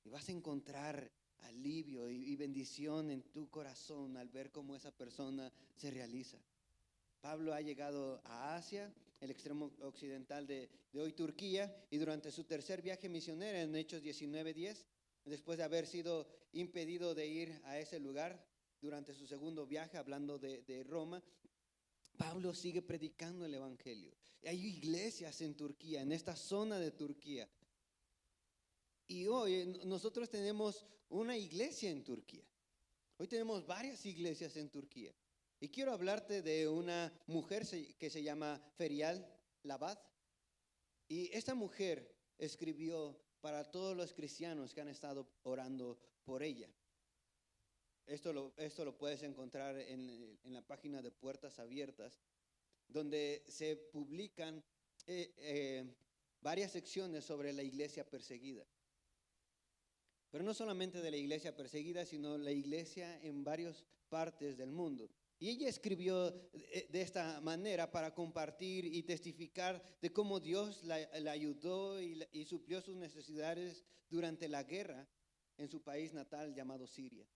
Y vas a encontrar alivio y bendición en tu corazón al ver cómo esa persona se realiza. Pablo ha llegado a Asia, el extremo occidental de hoy Turquía, y durante su tercer viaje misionero en Hechos 19:10, después de haber sido impedido de ir a ese lugar, durante su segundo viaje, hablando de Roma, Pablo sigue predicando el evangelio. Hay iglesias en Turquía, en esta zona de Turquía. Y hoy nosotros tenemos una iglesia en Turquía. Hoy tenemos varias iglesias en Turquía. Y quiero hablarte de una mujer que se llama Ferial Labad. Y esta mujer escribió para todos los cristianos que han estado orando por ella. Esto lo puedes encontrar en la página de Puertas Abiertas, donde se publican varias secciones sobre la iglesia perseguida. Pero no solamente de la iglesia perseguida, sino la iglesia en varias partes del mundo. Y ella escribió de esta manera para compartir y testificar de cómo Dios la ayudó y suplió sus necesidades durante la guerra en su país natal llamado Siria.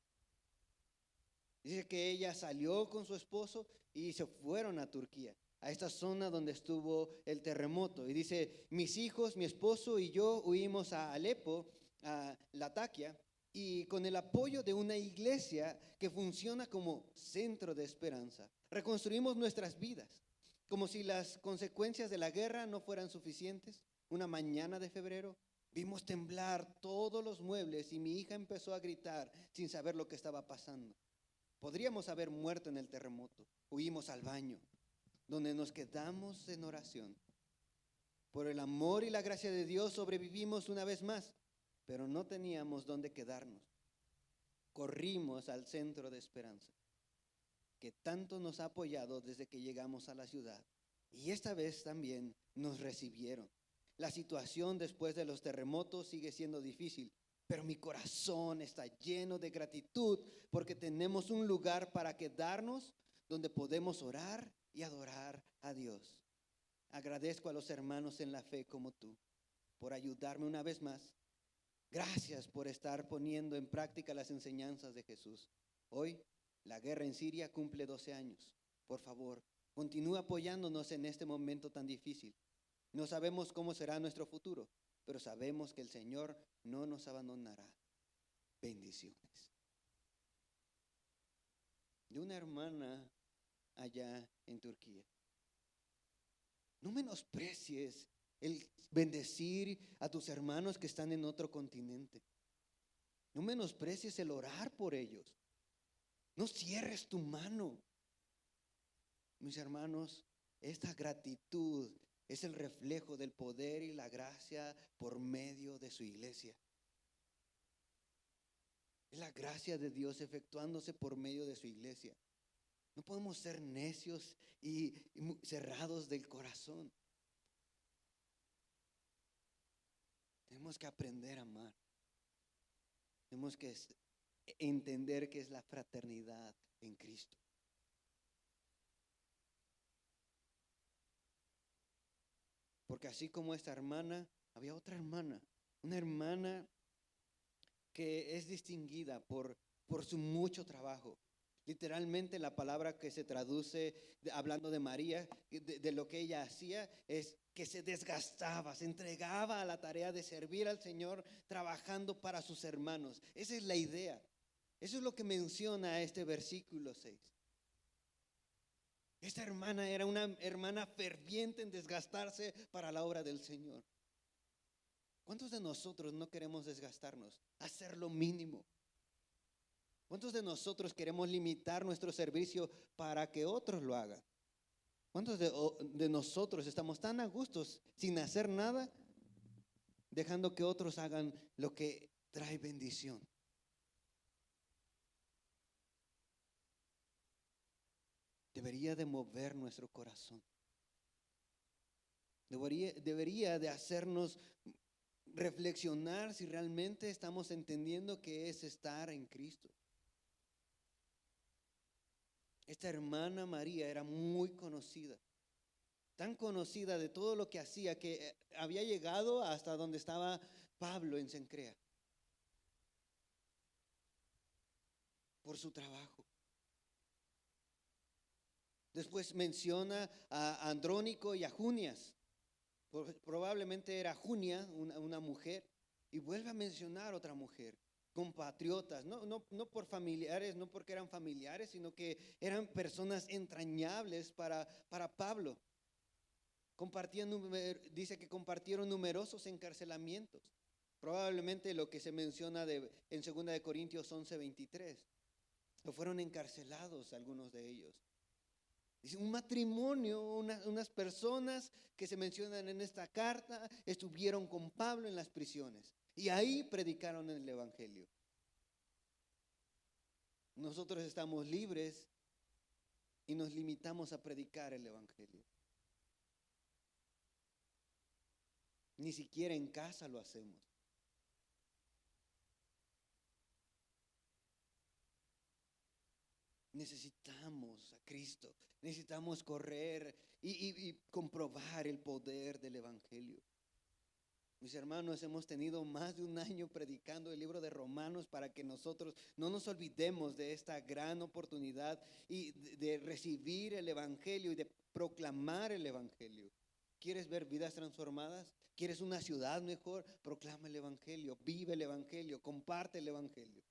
Dice que ella salió con su esposo y se fueron a Turquía, a esta zona donde estuvo el terremoto. Y dice, mis hijos, mi esposo y yo huimos a Alepo, a Latakia, y con el apoyo de una iglesia que funciona como centro de esperanza, reconstruimos nuestras vidas, como si las consecuencias de la guerra no fueran suficientes. Una mañana de febrero vimos temblar todos los muebles y mi hija empezó a gritar sin saber lo que estaba pasando. Podríamos haber muerto en el terremoto. Huimos al baño, donde nos quedamos en oración. Por el amor y la gracia de Dios sobrevivimos una vez más, pero no teníamos dónde quedarnos. Corrimos al centro de esperanza, que tanto nos ha apoyado desde que llegamos a la ciudad. Y esta vez también nos recibieron. La situación después de los terremotos sigue siendo difícil, pero mi corazón está lleno de gratitud porque tenemos un lugar para quedarnos donde podemos orar y adorar a Dios. Agradezco a los hermanos en la fe como tú por ayudarme una vez más. Gracias por estar poniendo en práctica las enseñanzas de Jesús. Hoy la guerra en Siria cumple 12 años. Por favor, continúa apoyándonos en este momento tan difícil. No sabemos cómo será nuestro futuro, pero sabemos que el Señor no nos abandonará. Bendiciones. De una hermana allá en Turquía. No menosprecies el bendecir a tus hermanos que están en otro continente. No menosprecies el orar por ellos. No cierres tu mano. Mis hermanos, esta gratitud es el reflejo del poder y la gracia por medio de su iglesia. Es la gracia de Dios efectuándose por medio de su iglesia. No podemos ser necios y cerrados del corazón. Tenemos que aprender a amar. Tenemos que entender que es la fraternidad en Cristo. Porque así como esta hermana, había otra hermana, una hermana que es distinguida por su mucho trabajo. Literalmente la palabra que se traduce hablando de María, de lo que ella hacía, es que se desgastaba, se entregaba a la tarea de servir al Señor trabajando para sus hermanos. Esa es la idea. Eso es lo que menciona este versículo 6. Esta hermana era una hermana ferviente en desgastarse para la obra del Señor. ¿Cuántos de nosotros no queremos desgastarnos? Hacer lo mínimo. ¿Cuántos de nosotros queremos limitar nuestro servicio para que otros lo hagan? ¿Cuántos de nosotros estamos tan a gustos sin hacer nada, dejando que otros hagan lo que trae bendición? Debería de mover nuestro corazón. Debería de hacernos reflexionar si realmente estamos entendiendo qué es estar en Cristo. Esta hermana María era muy conocida, tan conocida de todo lo que hacía que había llegado hasta donde estaba Pablo en Cencrea por su trabajo. Después menciona a Andrónico y a Junias. Probablemente era Junia, una mujer, y vuelve a mencionar otra mujer, compatriotas, no por familiares, no porque eran familiares, sino que eran personas entrañables para Pablo. Dice que compartieron numerosos encarcelamientos. Probablemente lo que se menciona en 2 de Corintios 11:23. Fueron encarcelados algunos de ellos. Dice un matrimonio, unas personas que se mencionan en esta carta estuvieron con Pablo en las prisiones y ahí predicaron el evangelio. Nosotros estamos libres y nos limitamos a predicar el evangelio. Ni siquiera en casa lo hacemos. Necesitamos a Cristo, necesitamos correr y comprobar el poder del evangelio. Mis hermanos, hemos tenido más de un año predicando el libro de Romanos para que nosotros no nos olvidemos de esta gran oportunidad y de recibir el evangelio y de proclamar el evangelio. ¿Quieres ver vidas transformadas? ¿Quieres una ciudad mejor? Proclama el evangelio, vive el evangelio, comparte el evangelio.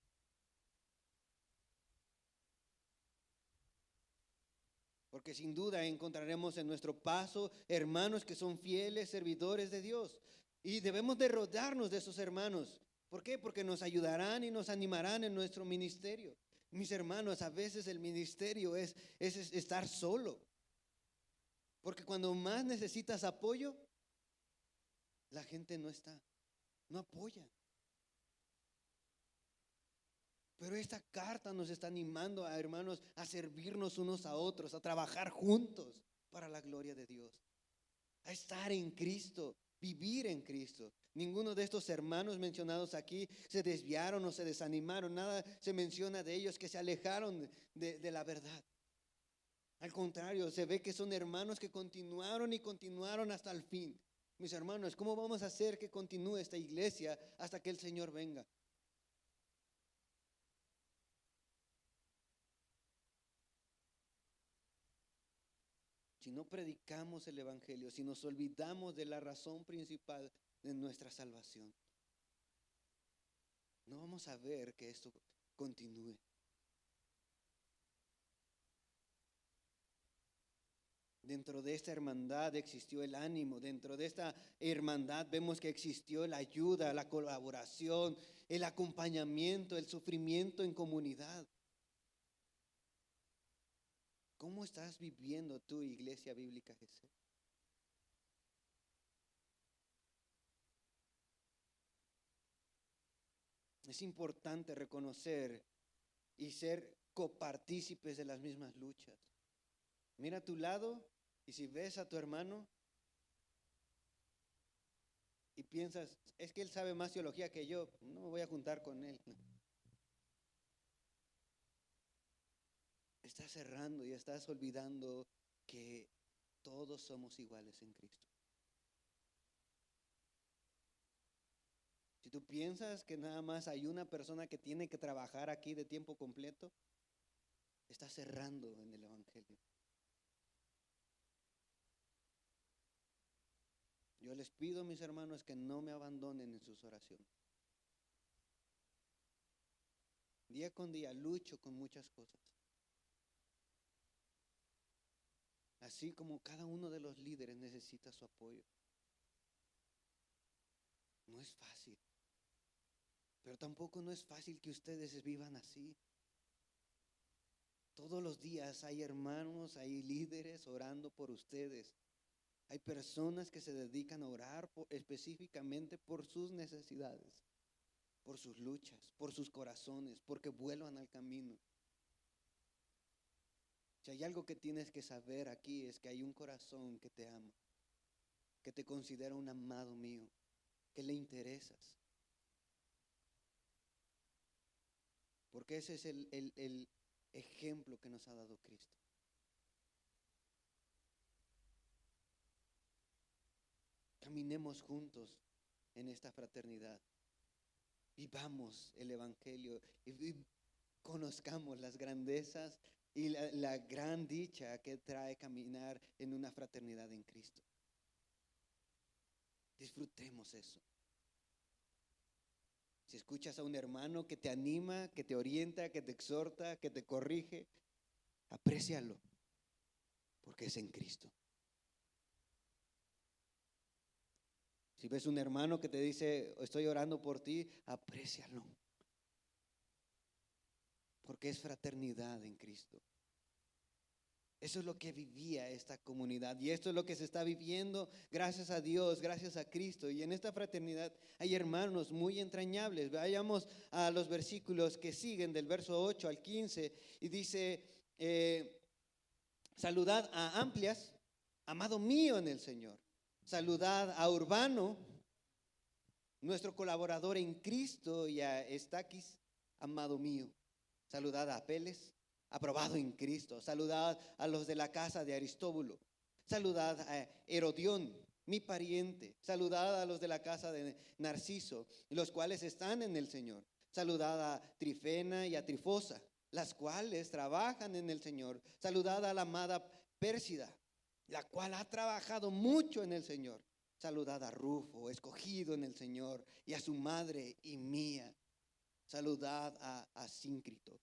Porque sin duda encontraremos en nuestro paso hermanos que son fieles servidores de Dios. Y debemos de rodearnos de esos hermanos. ¿Por qué? Porque nos ayudarán y nos animarán en nuestro ministerio. Mis hermanos, a veces el ministerio es estar solo. Porque cuando más necesitas apoyo, la gente no está, no apoya. Pero esta carta nos está animando a hermanos a servirnos unos a otros, a trabajar juntos para la gloria de Dios, a estar en Cristo, vivir en Cristo. Ninguno de estos hermanos mencionados aquí se desviaron o se desanimaron, nada se menciona de ellos que se alejaron de la verdad. Al contrario, se ve que son hermanos que continuaron y continuaron hasta el fin. Mis hermanos, ¿cómo vamos a hacer que continúe esta iglesia hasta que el Señor venga? Si no predicamos el evangelio, si nos olvidamos de la razón principal de nuestra salvación, no vamos a ver que esto continúe. Dentro de esta hermandad existió el ánimo, dentro de esta hermandad vemos que existió la ayuda, la colaboración, el acompañamiento, el sufrimiento en comunidad. ¿Cómo estás viviendo tu iglesia bíblica Jesús? Es importante reconocer y ser copartícipes de las mismas luchas. Mira a tu lado y si ves a tu hermano y piensas, es que él sabe más teología que yo, no me voy a juntar con él. Estás cerrando y estás olvidando que todos somos iguales en Cristo. Si tú piensas que nada más hay una persona que tiene que trabajar aquí de tiempo completo, estás cerrando en el Evangelio. Yo les pido, mis hermanos, que no me abandonen en sus oraciones. Día con día lucho con muchas cosas. Así como cada uno de los líderes necesita su apoyo. No es fácil. Pero tampoco no es fácil que ustedes vivan así. Todos los días hay hermanos, hay líderes orando por ustedes. Hay personas que se dedican a orar específicamente por sus necesidades, por sus luchas, por sus corazones, porque vuelvan al camino. Si hay algo que tienes que saber aquí es que hay un corazón que te ama, que te considera un amado mío, que le interesas. Porque ese es el ejemplo que nos ha dado Cristo. Caminemos juntos en esta fraternidad. Vivamos el Evangelio y conozcamos las grandezas y la gran dicha que trae caminar en una fraternidad en Cristo. Disfrutemos eso. Si escuchas a un hermano que te anima, que te orienta, que te exhorta, que te corrige, aprécialo, porque es en Cristo. Si ves un hermano que te dice, estoy orando por ti, aprécialo, porque es fraternidad en Cristo. Eso es lo que vivía esta comunidad y esto es lo que se está viviendo gracias a Dios, gracias a Cristo. Y en esta fraternidad hay hermanos muy entrañables. Vayamos a los versículos que siguen del verso 8 al 15 y dice, saludad a Amplias, amado mío en el Señor. Saludad a Urbano, nuestro colaborador en Cristo, y a Estaquis, amado mío. Saludad a Apeles, aprobado en Cristo. Saludad a los de la casa de Aristóbulo. Saludad a Herodión, mi pariente. Saludad a los de la casa de Narciso, los cuales están en el Señor. Saludad a Trifena y a Trifosa, las cuales trabajan en el Señor. Saludad a la amada Pérsida, la cual ha trabajado mucho en el Señor. Saludad a Rufo, escogido en el Señor, y a su madre y mía. Saludad a Síncrito,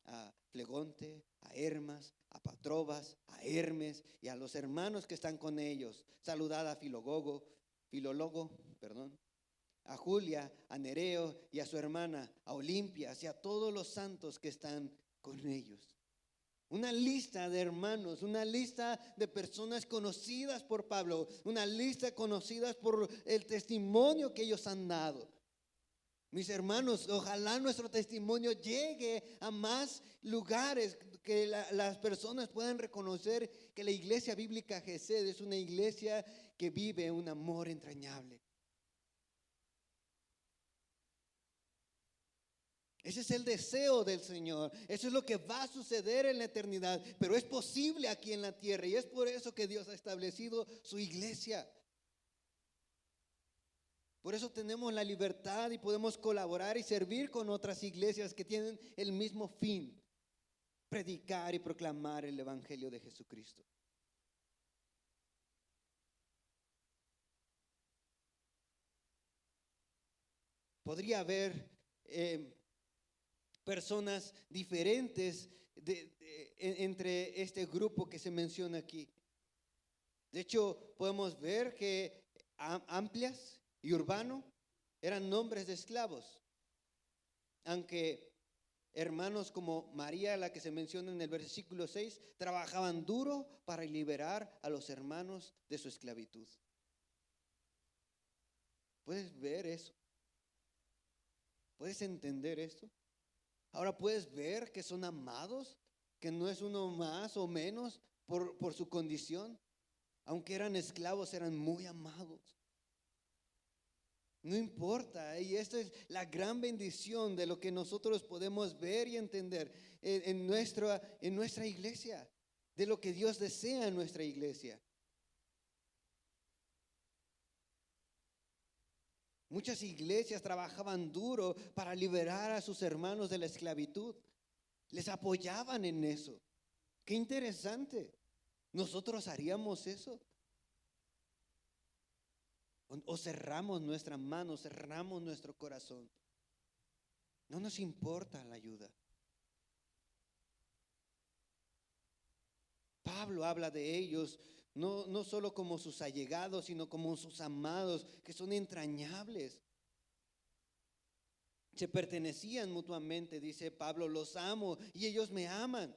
a Flegonte, a Hermas, a Patrobas, a Hermes y a los hermanos que están con ellos. Saludad a Filólogo, a Julia, a Nereo y a su hermana, a Olimpia, y a todos los santos que están con ellos. Una lista de hermanos, una lista de personas conocidas por Pablo, una lista conocidas por el testimonio que ellos han dado. Mis hermanos, ojalá nuestro testimonio llegue a más lugares, que las personas puedan reconocer que la iglesia bíblica Gesed es una iglesia que vive un amor entrañable. Ese es el deseo del Señor. Eso es lo que va a suceder en la eternidad, pero es posible aquí en la tierra y es por eso que Dios ha establecido su iglesia. Por eso tenemos la libertad y podemos colaborar y servir con otras iglesias que tienen el mismo fin: predicar y proclamar el evangelio de Jesucristo. Podría haber personas diferentes entre este grupo que se menciona aquí. De hecho, podemos ver que Amplias y Urbano eran nombres de esclavos, aunque hermanos como María, la que se menciona en el versículo 6, trabajaban duro para liberar a los hermanos de su esclavitud. ¿Puedes ver eso? ¿Puedes entender esto? Ahora puedes ver que son amados, que no es uno más o menos por su condición. Aunque eran esclavos, eran muy amados. No importa, y esta es la gran bendición de lo que nosotros podemos ver y entender en nuestra iglesia, de lo que Dios desea en nuestra iglesia. Muchas iglesias trabajaban duro para liberar a sus hermanos de la esclavitud. Les apoyaban en eso. Qué interesante. ¿Nosotros haríamos eso? O cerramos nuestra mano, cerramos nuestro corazón. No nos importa la ayuda. Pablo habla de ellos no solo como sus allegados, sino como sus amados, que son entrañables. Se pertenecían mutuamente, dice Pablo, los amo y ellos me aman.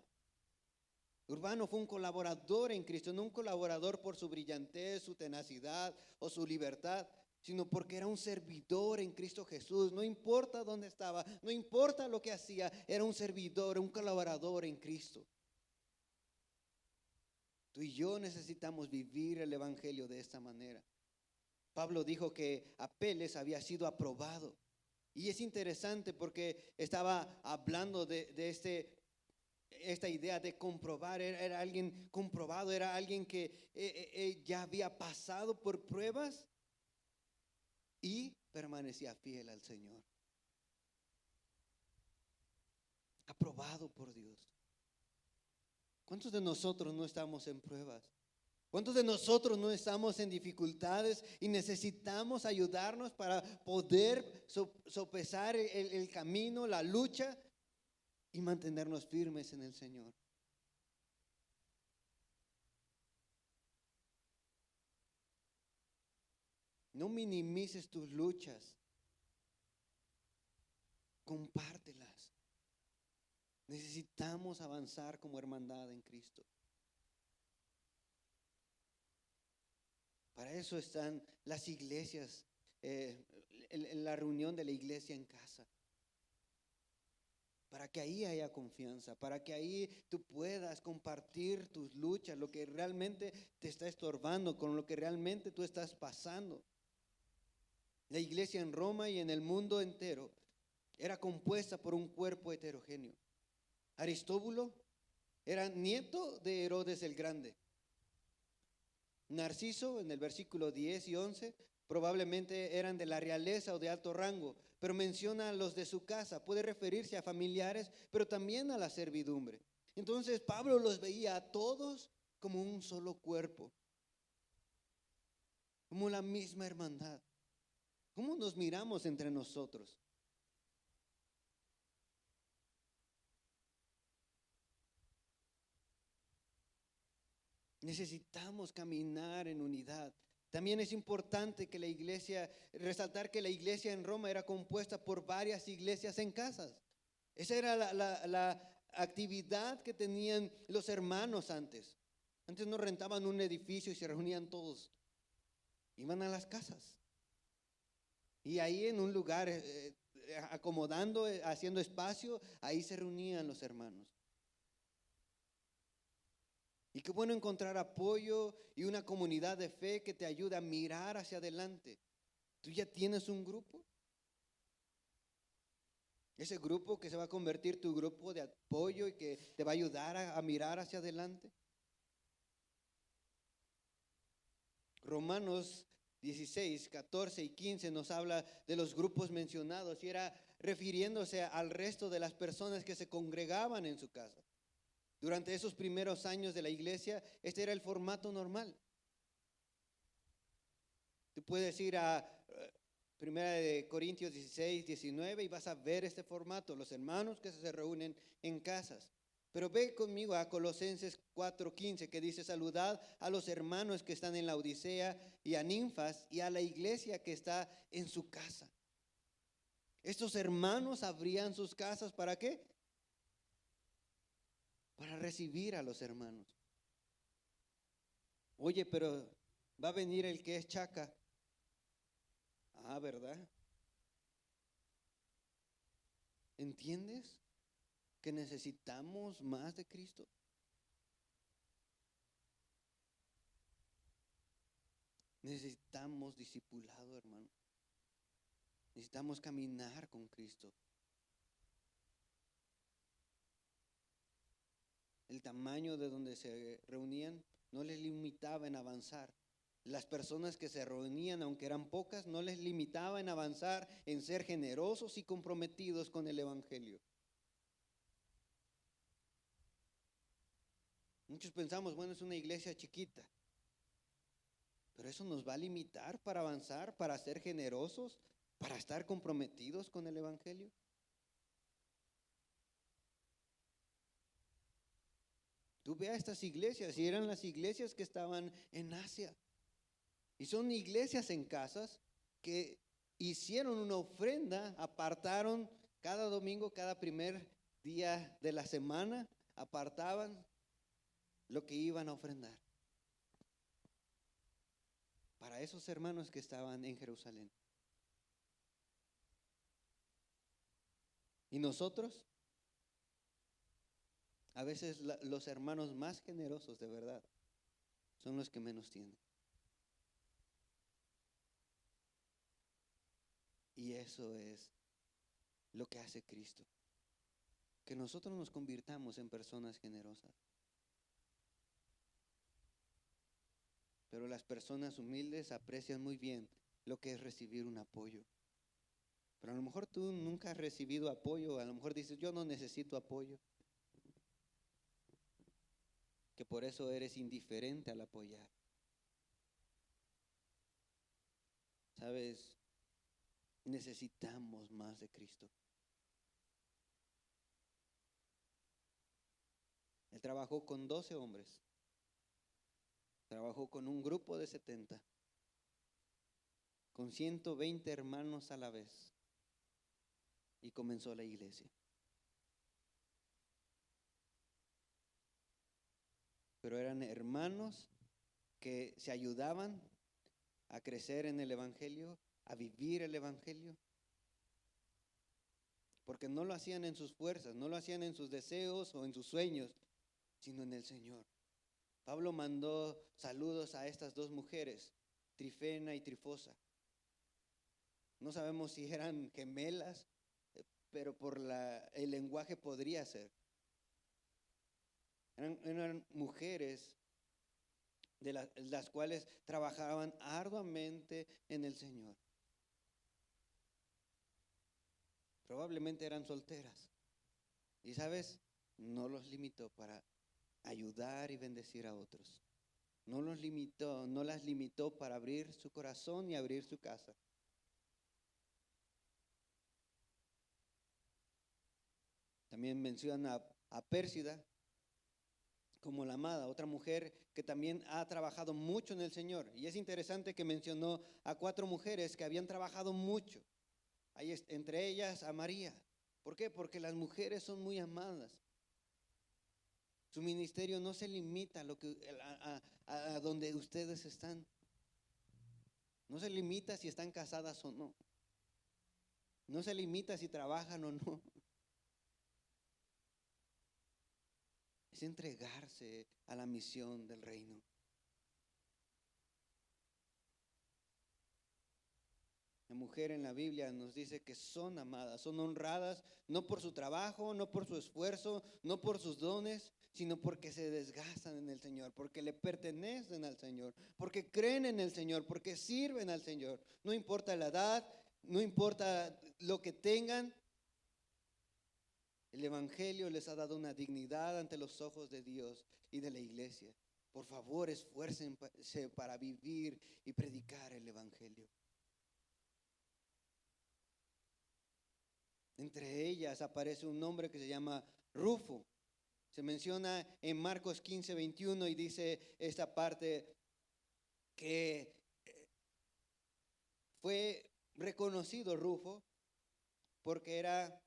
Urbano fue un colaborador en Cristo, no un colaborador por su brillantez, su tenacidad o su libertad, sino porque era un servidor en Cristo Jesús. No importa dónde estaba, no importa lo que hacía, era un servidor, un colaborador en Cristo. Tú y yo necesitamos vivir el evangelio de esta manera. Pablo dijo que Apeles había sido aprobado. Y es interesante porque estaba hablando de esta idea de comprobar. Era alguien comprobado, era alguien que ya había pasado por pruebas y permanecía fiel al Señor. Aprobado por Dios. ¿Cuántos de nosotros no estamos en pruebas? ¿Cuántos de nosotros no estamos en dificultades y necesitamos ayudarnos para poder sopesar el camino, la lucha y mantenernos firmes en el Señor? No minimices tus luchas, compártelas. Necesitamos avanzar como hermandad en Cristo. Para eso están las iglesias, la reunión de la iglesia en casa. Para que ahí haya confianza, para que ahí tú puedas compartir tus luchas, lo que realmente te está estorbando, con lo que realmente tú estás pasando. La iglesia en Roma y en el mundo entero era compuesta por un cuerpo heterogéneo. Aristóbulo era nieto de Herodes el Grande. Narciso, en el versículo 10 y 11, probablemente eran de la realeza o de alto rango, pero menciona a los de su casa. Puede referirse a familiares, pero también a la servidumbre. Entonces Pablo los veía a todos como un solo cuerpo, como la misma hermandad. ¿Cómo nos miramos entre nosotros? Necesitamos caminar en unidad. También es importante que resaltar que la iglesia en Roma era compuesta por varias iglesias en casas. Esa era la actividad que tenían los hermanos antes. Antes no rentaban un edificio y se reunían todos. Iban a las casas. Y ahí en un lugar, acomodando, haciendo espacio, ahí se reunían los hermanos. Y qué bueno encontrar apoyo y una comunidad de fe que te ayude a mirar hacia adelante. ¿Tú ya tienes un grupo? Ese grupo que se va a convertir tu grupo de apoyo y que te va a ayudar a mirar hacia adelante. Romanos 16, 14 y 15 nos habla de los grupos mencionados y era refiriéndose al resto de las personas que se congregaban en su casa. Durante esos primeros años de la iglesia, este era el formato normal. Tú puedes ir a 1 Corintios 16, 19 y vas a ver este formato, los hermanos que se reúnen en casas. Pero ve conmigo a Colosenses 4:15 que dice: saludad a los hermanos que están en la Odisea y a Ninfas y a la iglesia que está en su casa. Estos hermanos abrían sus casas ¿para qué? Para recibir a los hermanos. Oye, pero va a venir el que es chaca. Ah, ¿verdad? ¿Entiendes que necesitamos más de Cristo? Necesitamos discipulado, hermano. Necesitamos caminar con Cristo. El tamaño de donde se reunían no les limitaba en avanzar. Las personas que se reunían, aunque eran pocas, no les limitaba en avanzar, en ser generosos y comprometidos con el Evangelio. Muchos pensamos, bueno, es una iglesia chiquita, pero eso nos va a limitar para avanzar, para ser generosos, para estar comprometidos con el Evangelio. Tú ve a estas iglesias, y eran las iglesias que estaban en Asia. Y son iglesias en casas que hicieron una ofrenda, apartaron cada domingo, cada primer día de la semana, apartaban lo que iban a ofrendar para esos hermanos que estaban en Jerusalén. ¿Y nosotros? A veces los hermanos más generosos de verdad son los que menos tienen. Y eso es lo que hace Cristo. Que nosotros nos convirtamos en personas generosas. Pero las personas humildes aprecian muy bien lo que es recibir un apoyo. Pero a lo mejor tú nunca has recibido apoyo, a lo mejor dices, yo no necesito apoyo. Que por eso eres indiferente al apoyar. ¿Sabes? Necesitamos más de Cristo. Él trabajó con 12 hombres. Trabajó con un grupo de 70. Con 120 hermanos a la vez. Y comenzó la iglesia. Pero eran hermanos que se ayudaban a crecer en el Evangelio, a vivir el Evangelio. Porque no lo hacían en sus fuerzas, no lo hacían en sus deseos o en sus sueños, sino en el Señor. Pablo mandó saludos a estas dos mujeres, Trifena y Trifosa. No sabemos si eran gemelas, pero por el lenguaje podría ser. Eran mujeres de las cuales trabajaban arduamente en el Señor. Probablemente eran solteras. Y sabes, no los limitó para ayudar y bendecir a otros. No las limitó para abrir su corazón y abrir su casa. También menciona a Pérsida como la amada, otra mujer que también ha trabajado mucho en el Señor. Y es interesante que mencionó a 4 mujeres que habían trabajado mucho. Entre ellas a María. ¿Por qué? Porque las mujeres son muy amadas. Su ministerio no se limita a donde ustedes están. No se limita si están casadas o no. No se limita si trabajan o no. Es entregarse a la misión del reino. La mujer en la Biblia nos dice que son amadas, son honradas, no por su trabajo, no por su esfuerzo, no por sus dones, sino porque se desgastan en el Señor, porque le pertenecen al Señor, porque creen en el Señor, porque sirven al Señor. No importa la edad, no importa lo que tengan, el Evangelio les ha dado una dignidad ante los ojos de Dios y de la iglesia. Por favor, esfuércense para vivir y predicar el Evangelio. Entre ellas aparece un nombre que se llama Rufo. Se menciona en Marcos 15:21 y dice esta parte que fue reconocido Rufo porque era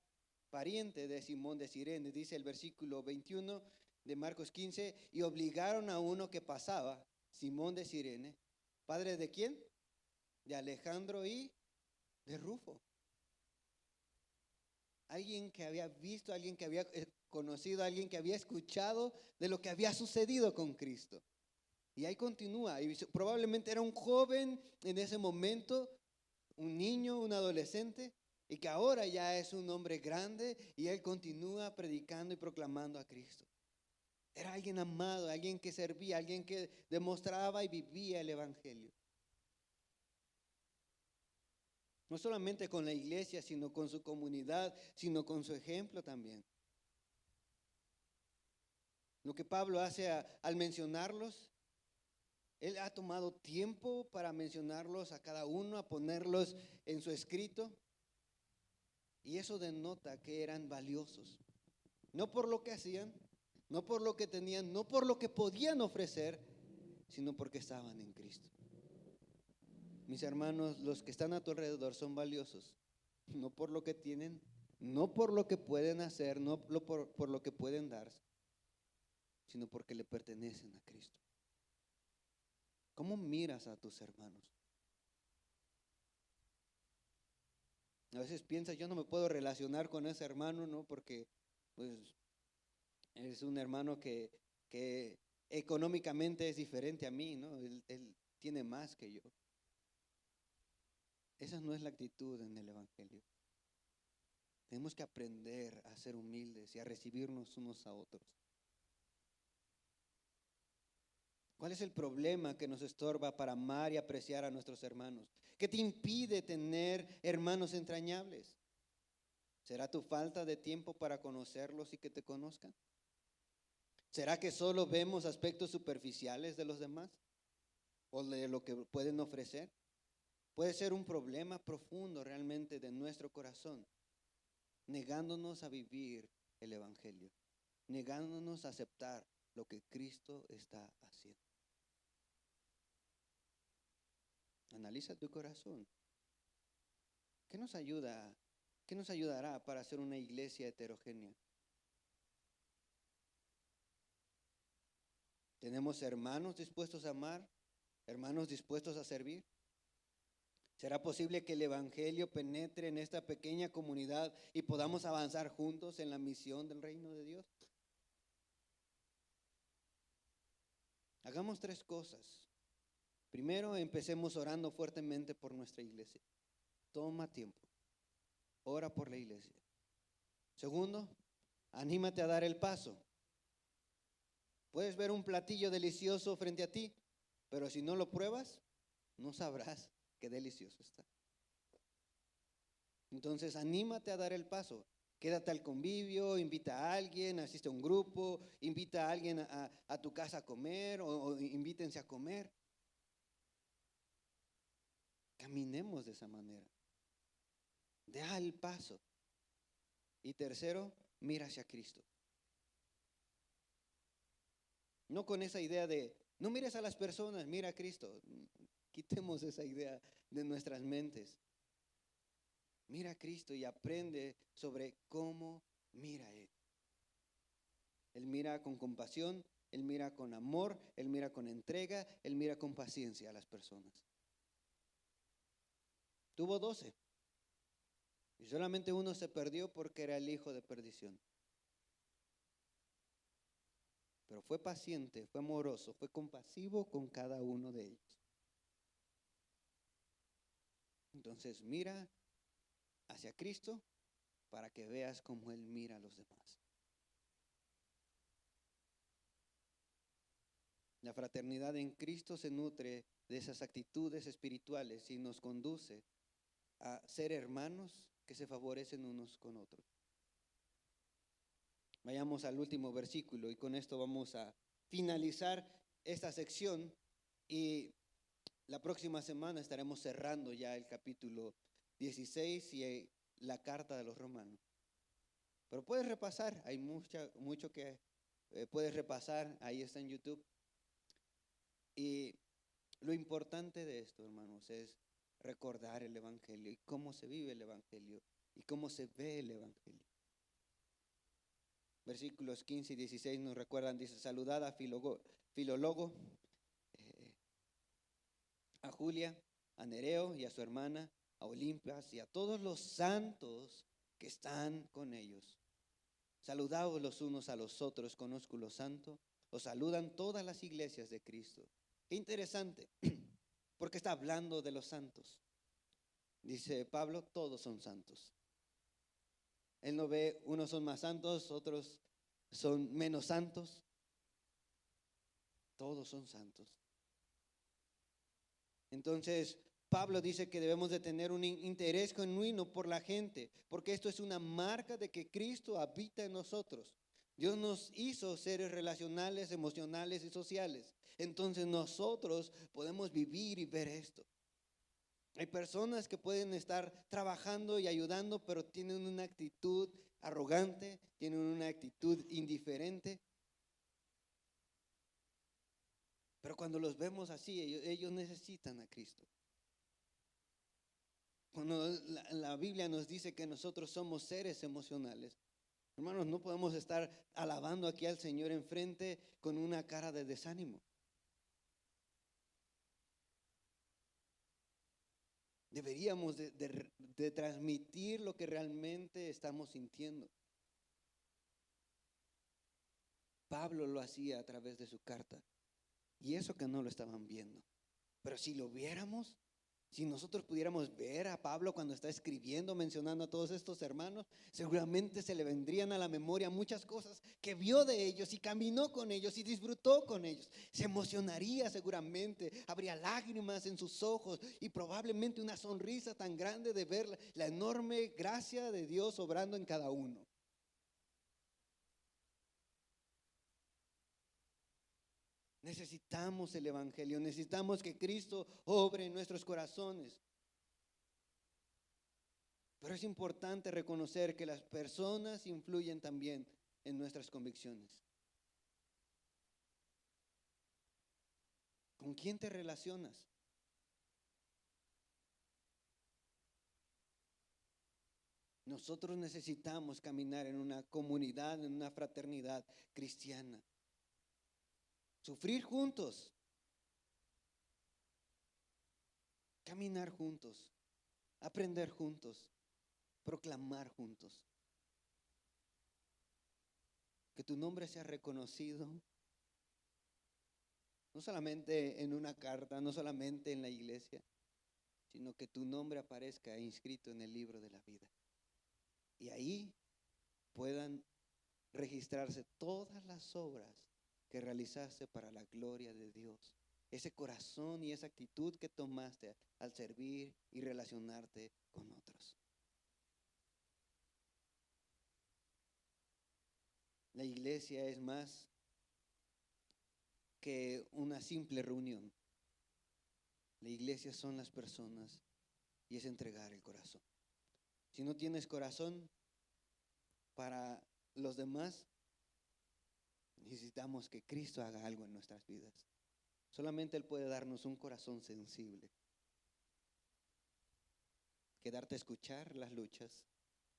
pariente de Simón de Cirene. Dice el versículo 21 de Marcos 15, y obligaron a uno que pasaba, Simón de Cirene, ¿padre de quién? De Alejandro y de Rufo. alguien que había visto, alguien que había conocido, alguien que había escuchado de lo que había sucedido con Cristo. Y ahí continúa, y probablemente era un joven en ese momento, un niño, un adolescente, y que ahora ya es un hombre grande, y él continúa predicando y proclamando a Cristo. Era alguien amado, alguien que servía, alguien que demostraba y vivía el evangelio. No solamente con la iglesia, sino con su comunidad, sino con su ejemplo también. Lo que Pablo hace al mencionarlos, él ha tomado tiempo para mencionarlos a cada uno, a ponerlos en su escrito. Y eso denota que eran valiosos. No por lo que hacían, no por lo que tenían, no por lo que podían ofrecer, sino porque estaban en Cristo. Mis hermanos, los que están a tu alrededor son valiosos, no por lo que tienen, no por lo que pueden hacer, no por lo que pueden dar, sino porque le pertenecen a Cristo. ¿Cómo miras a tus hermanos? A veces piensas, yo no me puedo relacionar con ese hermano, ¿no? Porque pues es un hermano que económicamente es diferente a mí, ¿no? Él tiene más que yo. Esa no es la actitud en el evangelio. Tenemos que aprender a ser humildes y a recibirnos unos a otros. ¿Cuál es el problema que nos estorba para amar y apreciar a nuestros hermanos? ¿Qué te impide tener hermanos entrañables? ¿Será tu falta de tiempo para conocerlos y que te conozcan? ¿Será que solo vemos aspectos superficiales de los demás o de lo que pueden ofrecer? Puede ser un problema profundo realmente de nuestro corazón, negándonos a vivir el evangelio, negándonos a aceptar lo que Cristo está haciendo. Analiza tu corazón. ¿Qué nos ayuda? ¿Qué nos ayudará para hacer una iglesia heterogénea? ¿Tenemos hermanos dispuestos a amar? ¿Hermanos dispuestos a servir? ¿Será posible que el evangelio penetre en esta pequeña comunidad y podamos avanzar juntos en la misión del reino de Dios? Hagamos 3 cosas. Primero, empecemos orando fuertemente por nuestra iglesia. Toma tiempo. Ora por la iglesia. Segundo, anímate a dar el paso. Puedes ver un platillo delicioso frente a ti, pero si no lo pruebas, no sabrás qué delicioso está. Entonces, anímate a dar el paso. Quédate al convivio, invita a alguien, asiste a un grupo, invita a alguien a tu casa a comer o invítense a comer. Caminemos de esa manera. Da el paso. Y tercero, mira hacia Cristo. No con esa idea de, no mires a las personas, mira a Cristo. Quitemos esa idea de nuestras mentes. Mira a Cristo y aprende sobre cómo mira Él. Él mira con compasión, Él mira con amor, Él mira con entrega, Él mira con paciencia a las personas. Tuvo 12 y solamente uno se perdió porque era el hijo de perdición. Pero fue paciente, fue amoroso, fue compasivo con cada uno de ellos. Entonces mira hacia Cristo para que veas cómo Él mira a los demás. La fraternidad en Cristo se nutre de esas actitudes espirituales y nos conduce a ser hermanos que se favorecen unos con otros. Vayamos al último versículo y con esto vamos a finalizar esta sección y la próxima semana estaremos cerrando ya el capítulo 16 y la carta de los romanos. Pero puedes repasar, hay mucho que puedes repasar, ahí está en YouTube. Y lo importante de esto, hermanos, es recordar el evangelio y cómo se vive el evangelio y cómo se ve el evangelio. Versículos 15 y 16 nos recuerdan, dice, saludad a Filólogo, a Julia, a Nereo y a su hermana, a Olimpas y a todos los santos que están con ellos. Saludaos los unos a los otros con ósculo santo. Os saludan todas las iglesias de Cristo. Qué interesante, porque está hablando de los santos. Dice Pablo, todos son santos. Él no ve, unos son más santos, otros son menos santos. Todos son santos. Entonces, Pablo dice que debemos de tener un interés genuino por la gente, porque esto es una marca de que Cristo habita en nosotros. Dios nos hizo seres relacionales, emocionales y sociales. Entonces nosotros podemos vivir y ver esto. Hay personas que pueden estar trabajando y ayudando, pero tienen una actitud arrogante, tienen una actitud indiferente. Pero cuando los vemos así, ellos necesitan a Cristo. Cuando la Biblia nos dice que nosotros somos seres emocionales, hermanos, no podemos estar alabando aquí al Señor enfrente con una cara de desánimo. Deberíamos de transmitir lo que realmente estamos sintiendo. Pablo lo hacía a través de su carta, y eso que no lo estaban viendo. Pero si lo viéramos, si nosotros pudiéramos ver a Pablo cuando está escribiendo, mencionando a todos estos hermanos, seguramente se le vendrían a la memoria muchas cosas que vio de ellos y caminó con ellos y disfrutó con ellos. Se emocionaría seguramente, habría lágrimas en sus ojos y probablemente una sonrisa tan grande de ver la enorme gracia de Dios obrando en cada uno. Necesitamos el Evangelio, necesitamos que Cristo obre en nuestros corazones. Pero es importante reconocer que las personas influyen también en nuestras convicciones. ¿Con quién te relacionas? Nosotros necesitamos caminar en una comunidad, en una fraternidad cristiana. Sufrir juntos, caminar juntos, aprender juntos, proclamar juntos. Que tu nombre sea reconocido, no solamente en una carta, no solamente en la iglesia, sino que tu nombre aparezca inscrito en el libro de la vida. Y ahí puedan registrarse todas las obras que realizaste para la gloria de Dios. Ese corazón y esa actitud que tomaste al servir y relacionarte con otros. La iglesia es más que una simple reunión. La iglesia son las personas y es entregar el corazón. Si no tienes corazón para los demás, necesitamos que Cristo haga algo en nuestras vidas. Solamente Él puede darnos un corazón sensible. Quedarte a escuchar las luchas,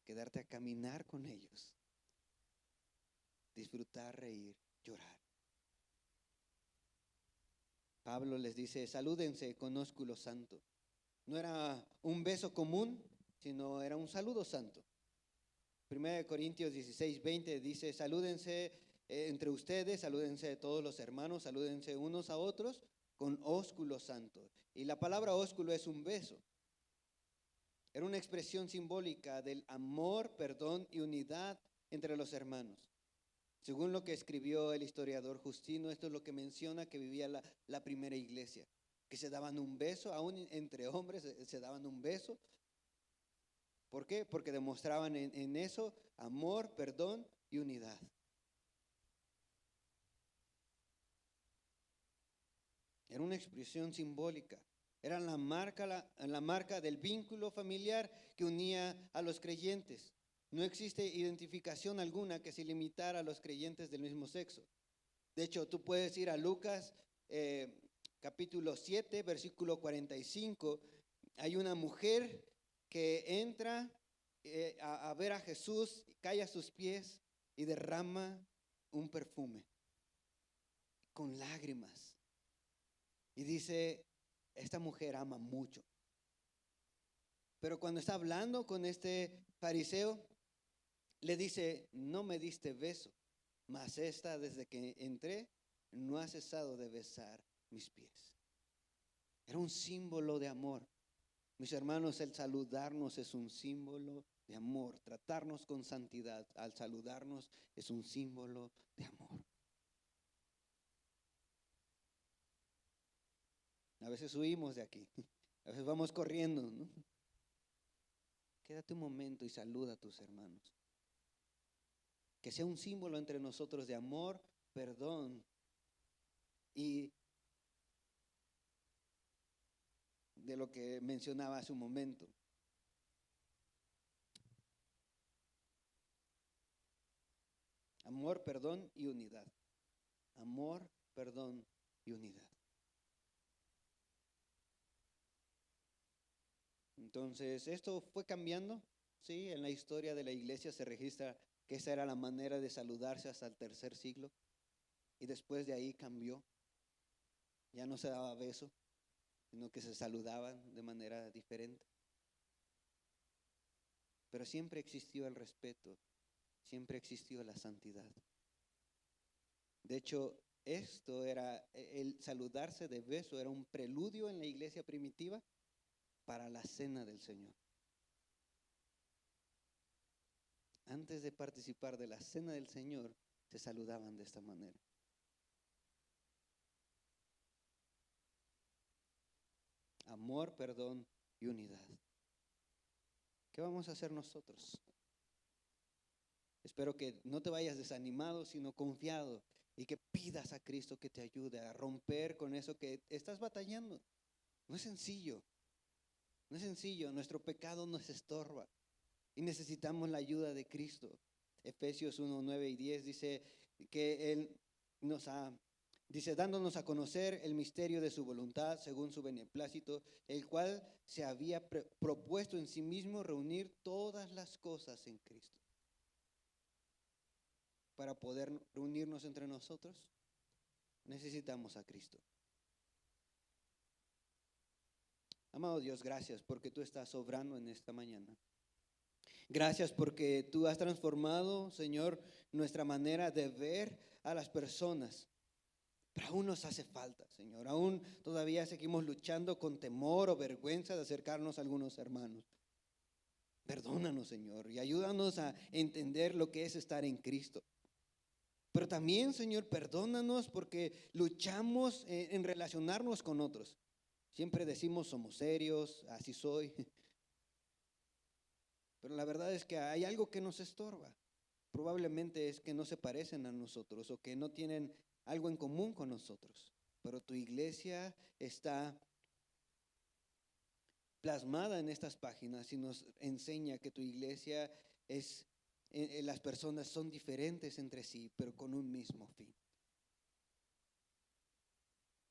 quedarte a caminar con ellos, disfrutar, reír, llorar. Pablo les dice, salúdense con ósculo santo. No era un beso común, sino era un saludo santo. 1 Corintios 16:20 dice, salúdense entre ustedes, salúdense todos los hermanos, salúdense unos a otros con ósculo santo. Y la palabra ósculo es un beso. Era una expresión simbólica del amor, perdón y unidad entre los hermanos. Según lo que escribió el historiador Justino, esto es lo que menciona que vivía la primera iglesia, que se daban un beso, aún entre hombres se daban un beso. ¿Por qué? Porque demostraban en eso amor, perdón y unidad. Era una expresión simbólica. Era la marca del vínculo familiar que unía a los creyentes. No existe identificación alguna que se limitara a los creyentes del mismo sexo. De hecho, tú puedes ir a Lucas capítulo 7, versículo 45. Hay una mujer que entra a ver a Jesús, cae a sus pies y derrama un perfume con lágrimas. Y dice, esta mujer ama mucho. Pero cuando está hablando con este fariseo, le dice, no me diste beso, mas esta desde que entré no ha cesado de besar mis pies. Era un símbolo de amor. Mis hermanos, el saludarnos es un símbolo de amor. Tratarnos con santidad al saludarnos es un símbolo de amor. A veces huimos de aquí, a veces vamos corriendo, ¿no? Quédate un momento y saluda a tus hermanos. Que sea un símbolo entre nosotros de amor, perdón y de lo que mencionaba hace un momento. Amor, perdón y unidad. Amor, perdón y unidad. Entonces, esto fue cambiando, ¿sí? En la historia de la iglesia se registra que esa era la manera de saludarse hasta el tercer siglo. Y después de ahí cambió. Ya no se daba beso, sino que se saludaban de manera diferente. Pero siempre existió el respeto, siempre existió la santidad. De hecho, esto era, el saludarse de beso era un preludio en la iglesia primitiva para la cena del Señor. Antes de participar de la cena del Señor, se saludaban de esta manera. Amor, perdón y unidad. ¿Qué vamos a hacer nosotros? Espero que no te vayas desanimado, sino confiado y que pidas a Cristo que te ayude a romper con eso que estás batallando. No es sencillo, no es sencillo. Nuestro pecado nos estorba y necesitamos la ayuda de Cristo. Efesios 1, 9 y 10 dice que Él dice, dándonos a conocer el misterio de su voluntad según su beneplácito, el cual se había propuesto en sí mismo reunir todas las cosas en Cristo. Para poder reunirnos entre nosotros, necesitamos a Cristo. Amado Dios, gracias porque tú estás obrando en esta mañana. Gracias porque tú has transformado, Señor, nuestra manera de ver a las personas. Pero aún nos hace falta, Señor. Aún todavía seguimos luchando con temor o vergüenza de acercarnos a algunos hermanos. Perdónanos, Señor, y ayúdanos a entender lo que es estar en Cristo. Pero también, Señor, perdónanos porque luchamos en relacionarnos con otros. Siempre decimos somos serios, así soy. Pero la verdad es que hay algo que nos estorba. Probablemente es que no se parecen a nosotros o que no tienen algo en común con nosotros. Pero tu iglesia está plasmada en estas páginas y nos enseña que tu iglesia es, las personas son diferentes entre sí, pero con un mismo fin.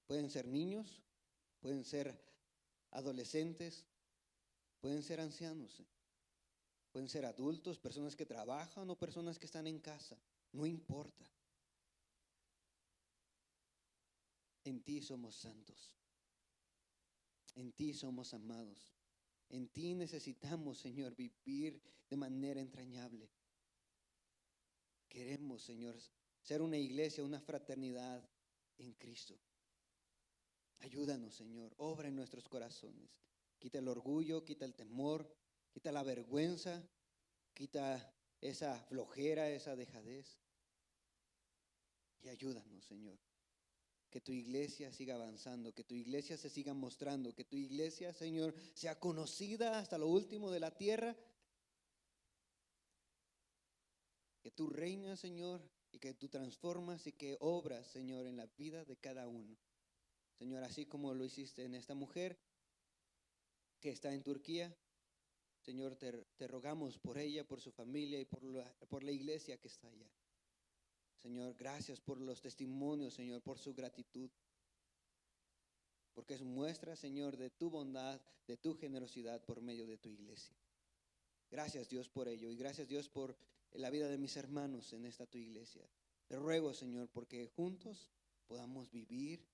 Pueden ser niños, pueden ser adolescentes, pueden ser ancianos, pueden ser adultos, personas que trabajan o personas que están en casa, no importa. En ti somos santos, en ti somos amados, en ti necesitamos, Señor, vivir de manera entrañable. Queremos, Señor, ser una iglesia, una fraternidad en Cristo. Ayúdanos, Señor, obra en nuestros corazones. Quita el orgullo, quita el temor, quita la vergüenza, quita esa flojera, esa dejadez. Y ayúdanos, Señor, que tu iglesia siga avanzando, que tu iglesia se siga mostrando, que tu iglesia, Señor, sea conocida hasta lo último de la tierra. Que tú reinas, Señor, y que tú transformas y que obras, Señor, en la vida de cada uno. Señor, así como lo hiciste en esta mujer que está en Turquía, Señor, te rogamos por ella, por su familia y por la iglesia que está allá. Señor, gracias por los testimonios, Señor, por su gratitud. Porque es muestra, Señor, de tu bondad, de tu generosidad por medio de tu iglesia. Gracias, Dios, por ello. Y gracias, Dios, por la vida de mis hermanos en esta tu iglesia. Te ruego, Señor, porque juntos podamos vivir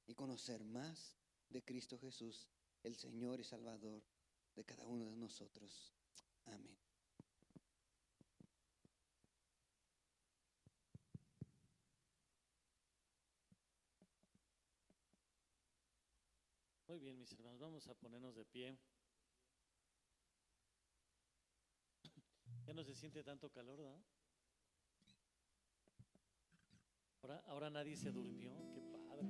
y conocer más de Cristo Jesús, el Señor y Salvador de cada uno de nosotros. Amén. Muy bien, mis hermanos, vamos a ponernos de pie. Ya no se siente tanto calor, ¿no? Ahora nadie se durmió, qué padre.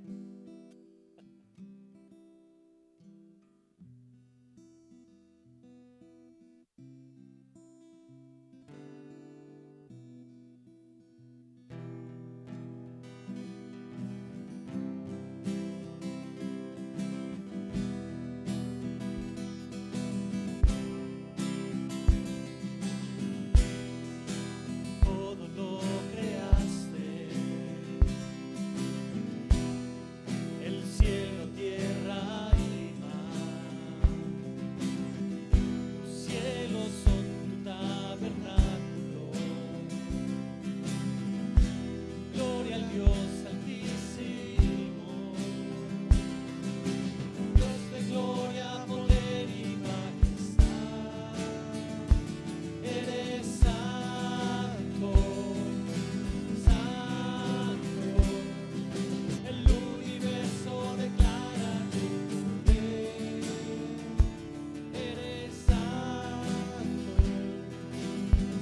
Todo lo creaste, el cielo, tierra y mar. Los cielos son tu tabernáculo. Gloria al Dios altísimo, Dios de gloria, poder y majestad. Eres santo, santo, el universo declara tu poder. Eres santo,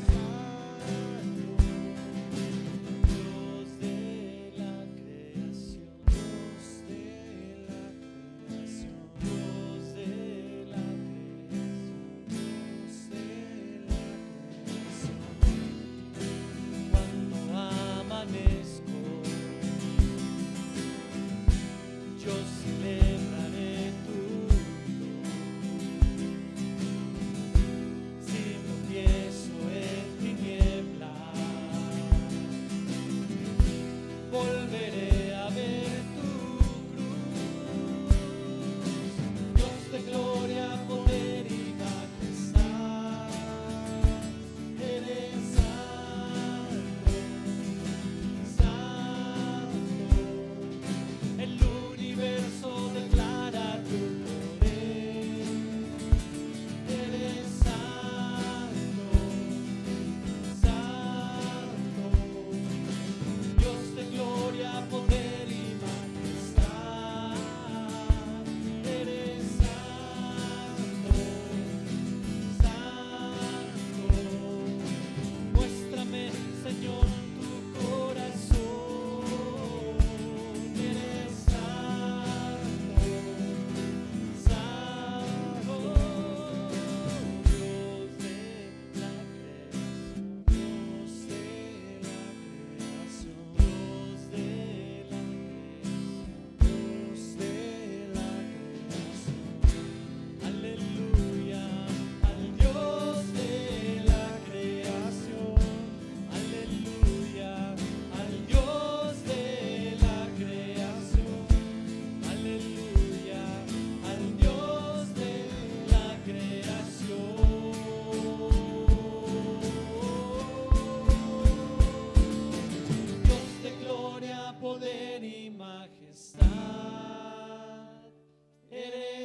santo, Dios de la creación, Dios de la creación, Dios de la creación, Dios de la creación. Cuando amanezco, yo celebraré tu luz. Si tropiezo en tinieblas, volveré a ver tu cruz. Dios de gloria, poder y majestad. Eres santo, santo, el universo declara tu poder. Eres santo, santo, Dios de gloria, poder y majestad. Eres santo, santo. Muéstrame, Señor, tu corazón. Eres santo, santo, Dios de la creación, Dios de la creación, Dios de la creación, Dios de la creación. Aleluya, al Dios de la creación. Aleluya, al Dios de la creación. Aleluya, al Dios de la creación. Dios de gloria, poder y majestad. Eres